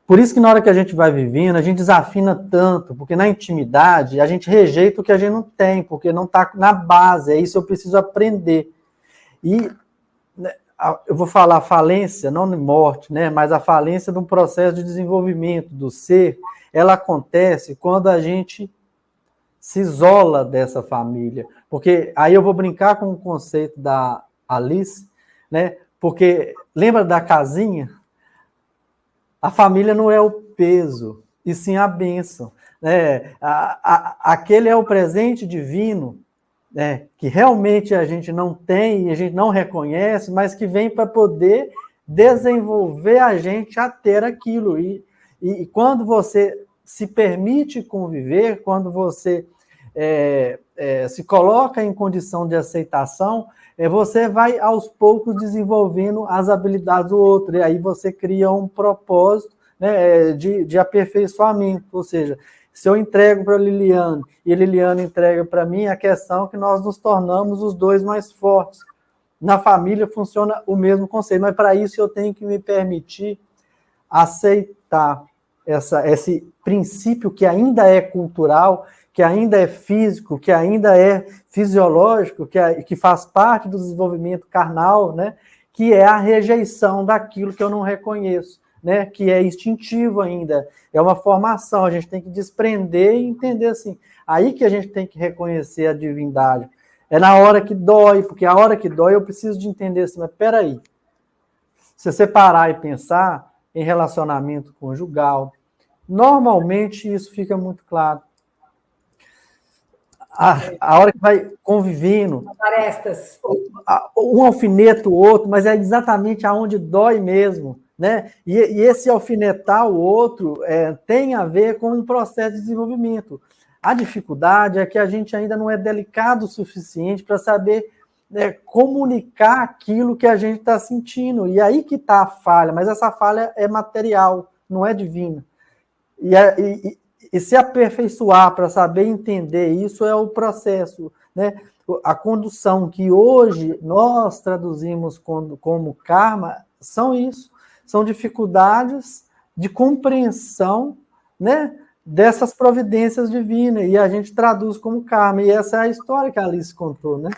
Por isso que na hora que a gente vai vivendo, a gente desafina tanto, porque na intimidade a gente rejeita o que a gente não tem, porque não está na base, é isso que eu preciso aprender. E eu vou falar falência, não de morte, né, mas a falência de um processo de desenvolvimento do ser, ela acontece quando a gente se isola dessa família. Porque aí eu vou brincar com o conceito da Alice, né, porque lembra da casinha? A família não é o peso, e sim a bênção. Né? Aquele é o presente divino, né, que realmente a gente não tem e a gente não reconhece, mas que vem para poder desenvolver a gente a ter aquilo. E quando você se permite conviver, quando você se coloca em condição de aceitação, você vai aos poucos desenvolvendo as habilidades do outro, e aí você cria um propósito, né, de aperfeiçoamento, ou seja, se eu entrego para a Liliane e a Liliane entrega para mim, a questão é que nós nos tornamos os dois mais fortes. Na família funciona o mesmo conceito, mas para isso eu tenho que me permitir aceitar esse princípio que ainda é cultural, que ainda é físico, que ainda é fisiológico, que faz parte do desenvolvimento carnal, né? Que é a rejeição daquilo que eu não reconheço, né? Que é instintivo ainda, é uma formação, a gente tem que desprender e entender assim. Aí que a gente tem que reconhecer a divindade. É na hora que dói, porque a hora que dói eu preciso de entender assim, mas peraí, se você parar e pensar em relacionamento conjugal, normalmente isso fica muito claro. A hora que vai convivendo, Arestas. Um alfineta o outro, mas é exatamente aonde dói mesmo, né? E esse alfinetar o outro tem a ver com um processo de desenvolvimento. A dificuldade é que a gente ainda não é delicado o suficiente para saber comunicar aquilo que a gente está sentindo. E aí que está a falha, mas essa falha é material, não é divina. E se aperfeiçoar para saber entender isso é o processo, né? A condução que hoje nós traduzimos como karma são isso, são dificuldades de compreensão, né, dessas providências divinas, e a gente traduz como karma, e essa é a história que a Alice contou, né?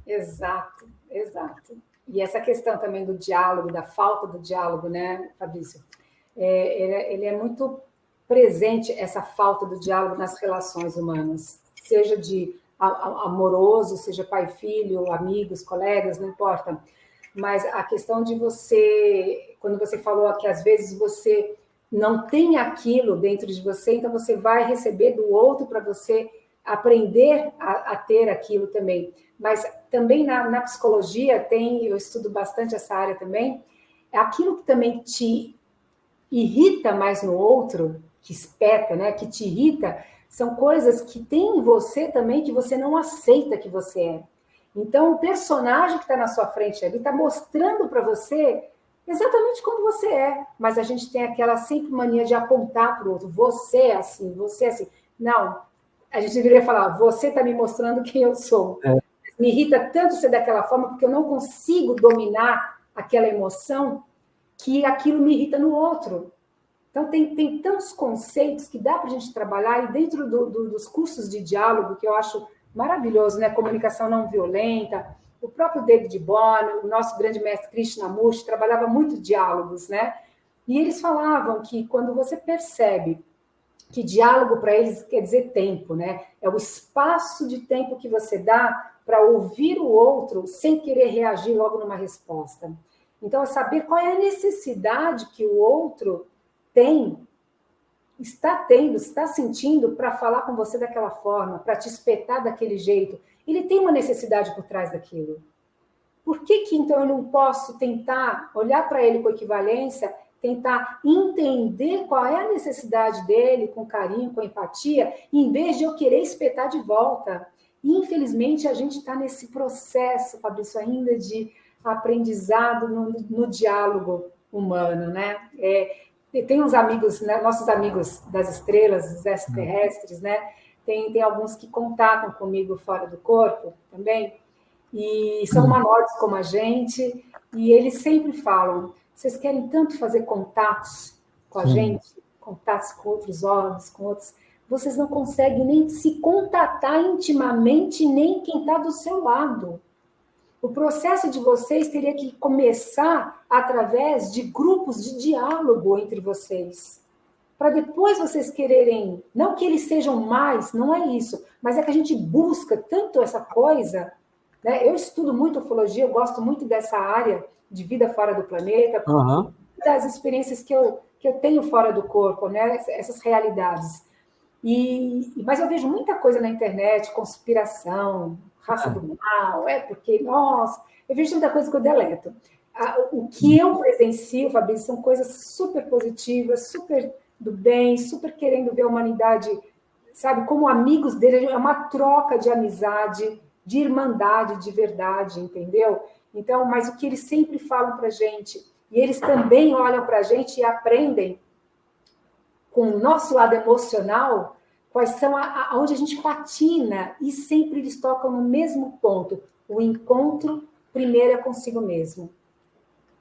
Exato, exato. E essa questão também do diálogo, da falta do diálogo, né, Fabrício? Ele é muito presente, essa falta do diálogo nas relações humanas, seja de amoroso, seja pai, filho, amigos, colegas, não importa. Mas a questão de você, quando você falou que às vezes você não tem aquilo dentro de você, então você vai receber do outro para você aprender a ter aquilo também. Mas também na psicologia eu estudo bastante essa área também, é aquilo que também te irrita mais no outro, que espeta, né, que te irrita, são coisas que tem em você também que você não aceita que você é. Então, o personagem que está na sua frente ali está mostrando para você exatamente como você é, mas a gente tem aquela sempre mania de apontar para o outro, você é assim, você é assim. Não, a gente deveria falar, você está me mostrando quem eu sou. Me irrita tanto ser daquela forma, porque eu não consigo dominar aquela emoção, que aquilo me irrita no outro. Então, tem tantos conceitos que dá para a gente trabalhar, e dentro dos cursos de diálogo, que eu acho maravilhoso, né? Comunicação não violenta, o próprio David Bono, o nosso grande mestre Krishnamurti, trabalhava muito diálogos, né? E eles falavam que quando você percebe que diálogo para eles quer dizer tempo, né? É o espaço de tempo que você dá para ouvir o outro sem querer reagir logo numa resposta. Então, é saber qual é a necessidade que o outro está sentindo para falar com você daquela forma, para te espetar daquele jeito. Ele tem uma necessidade por trás daquilo. Por que então eu não posso tentar olhar para ele com equivalência, tentar entender qual é a necessidade dele, com carinho, com empatia, em vez de eu querer espetar de volta? E, infelizmente, a gente está nesse processo, Fabrício, ainda de aprendizado no diálogo humano, né? Tem uns amigos, né, nossos amigos das estrelas, os extraterrestres, né? Tem alguns que contatam comigo fora do corpo também, e são humanoides como a gente, e eles sempre falam, vocês querem tanto fazer contatos com a gente, contatos com outros órgãos, com outros... Vocês não conseguem nem se contatar intimamente, nem quem está do seu lado. O processo de vocês teria que começar através de grupos de diálogo entre vocês, para depois vocês quererem, não que eles sejam mais, não é isso, mas é que a gente busca tanto essa coisa, né? Eu estudo muito ufologia, eu gosto muito dessa área de vida fora do planeta, das experiências que eu tenho fora do corpo, né? Essas realidades. Mas eu vejo muita coisa na internet, conspiração, raça do mal, porque, nossa, eu vejo tanta coisa que eu deleto. O que eu presencio, Fabrício, são coisas super positivas, super do bem, super querendo ver a humanidade, sabe, como amigos dele, é uma troca de amizade, de irmandade, de verdade, entendeu? Então, mas o que eles sempre falam para a gente, e eles também olham para a gente e aprendem com o nosso lado emocional, quais são onde a gente patina, e sempre eles tocam no mesmo ponto. O encontro primeiro é consigo mesmo.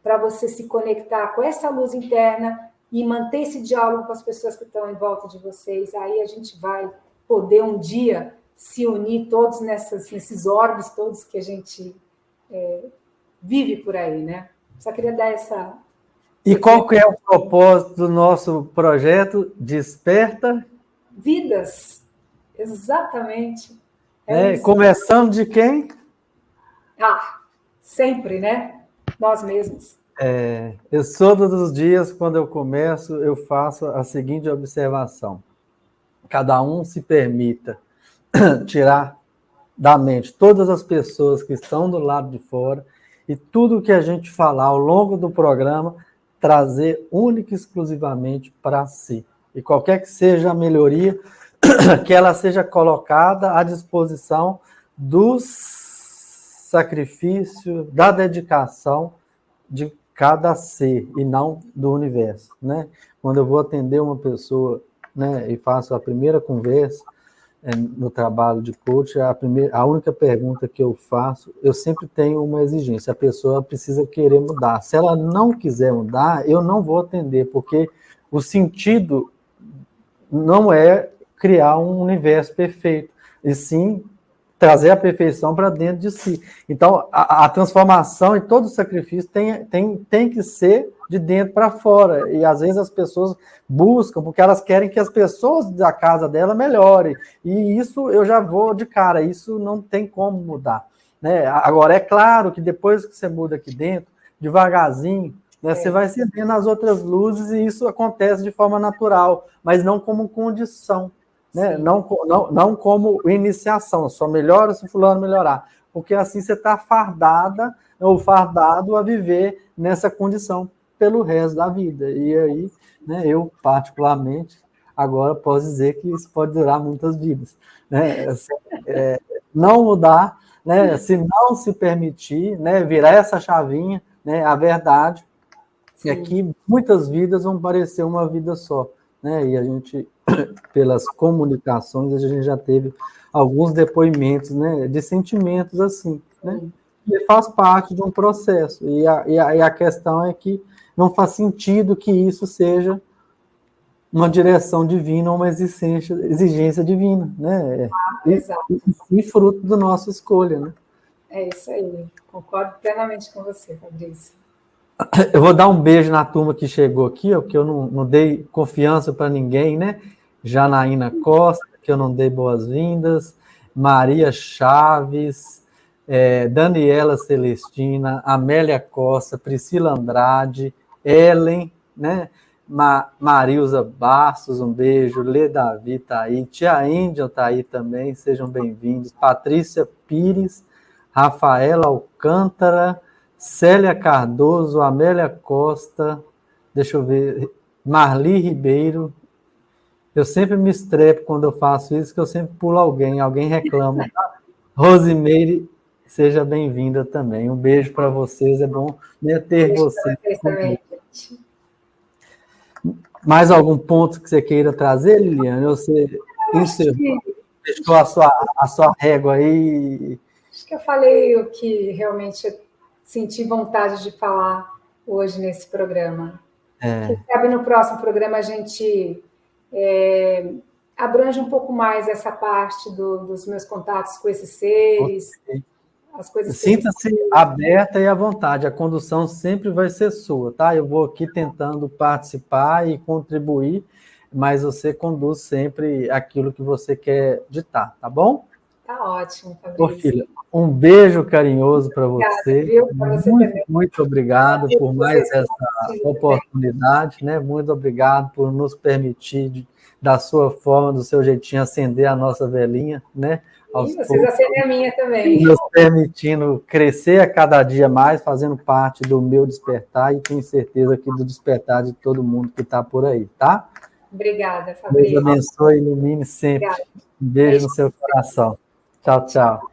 Para você se conectar com essa luz interna e manter esse diálogo com as pessoas que estão em volta de vocês. Aí a gente vai poder um dia se unir todos nesses orbes todos que a gente vive por aí, né? Só queria dar essa... E qual que é o propósito do nosso projeto Desperta? Vidas, exatamente. Começando de quem? Sempre, né? Nós mesmos. Eu todos os dias, quando eu começo, eu faço a seguinte observação. Cada um se permita tirar da mente todas as pessoas que estão do lado de fora e tudo que a gente falar ao longo do programa, trazer única e exclusivamente para si. E qualquer que seja a melhoria, que ela seja colocada à disposição do sacrifício, da dedicação de cada ser, e não do universo, né? Quando eu vou atender uma pessoa, né, e faço a primeira conversa no trabalho de coach, a única pergunta que eu faço, eu sempre tenho uma exigência, a pessoa precisa querer mudar. Se ela não quiser mudar, eu não vou atender, porque o sentido não é criar um universo perfeito, e sim trazer a perfeição para dentro de si. Então, a transformação e todo o sacrifício tem que ser de dentro para fora. E, às vezes, as pessoas buscam, porque elas querem que as pessoas da casa dela melhorem. E isso eu já vou de cara, isso não tem como mudar, né? Agora, é claro que depois que você muda aqui dentro, devagarzinho, né, você vai acendendo as outras luzes e isso acontece de forma natural, mas não como condição. Né? Não como iniciação, só melhora se fulano melhorar, porque assim você está fardada ou fardado a viver nessa condição pelo resto da vida. E aí, né, eu particularmente agora posso dizer que isso pode durar muitas vidas, né? Não mudar, né, se não se permitir, né, virar essa chavinha, né, a verdade é que muitas vidas vão parecer uma vida só, né? E a gente, pelas comunicações, a gente já teve alguns depoimentos, né, de sentimentos assim, né? E faz parte de um processo. E a questão é que não faz sentido que isso seja uma direção divina ou uma exigência divina, né? E fruto da nossa escolha, né? É isso aí. Concordo plenamente com você, Fabrício. Eu vou dar um beijo na turma que chegou aqui, ó, porque eu não dei confiança para ninguém, né? Janaína Costa, que eu não dei boas-vindas, Maria Chaves, Daniela Celestina, Amélia Costa, Priscila Andrade, Ellen, né? Marilza Bastos, um beijo, Lê Davi está aí, Tia Índia está aí também, sejam bem-vindos, Patrícia Pires, Rafaela Alcântara, Célia Cardoso, Amélia Costa, deixa eu ver, Marli Ribeiro. Eu sempre me estrepo quando eu faço isso, que eu sempre pulo alguém reclama. Rosimeire, seja bem-vinda também. Um beijo para vocês, é bom ter vocês. Também. Mais algum ponto que você queira trazer, Liliane? Você deixou a sua régua aí? Acho que eu falei o que realmente eu senti vontade de falar hoje nesse programa. Quem sabe no próximo programa a gente abrange um pouco mais essa parte dos meus contatos com esses seres, as coisas. Sinta-se aberta e à vontade, a condução sempre vai ser sua, tá? Eu vou aqui tentando participar e contribuir, mas você conduz sempre aquilo que você quer ditar, tá bom? Tá ótimo, Fabrício. Ô, filha, um beijo carinhoso para você. Viu? Pra você também. Muito obrigado por mais essa oportunidade, né? Muito obrigado por nos permitir, da sua forma, do seu jeitinho, acender a nossa velhinha, né? E vocês acendem a minha também. Nos permitindo crescer a cada dia mais, fazendo parte do meu despertar, e tenho certeza que do despertar de todo mundo que está por aí, tá? Obrigada, Fabrício. Deus abençoe e ilumine sempre. Obrigada. Um beijo no seu coração. Tchau, tchau.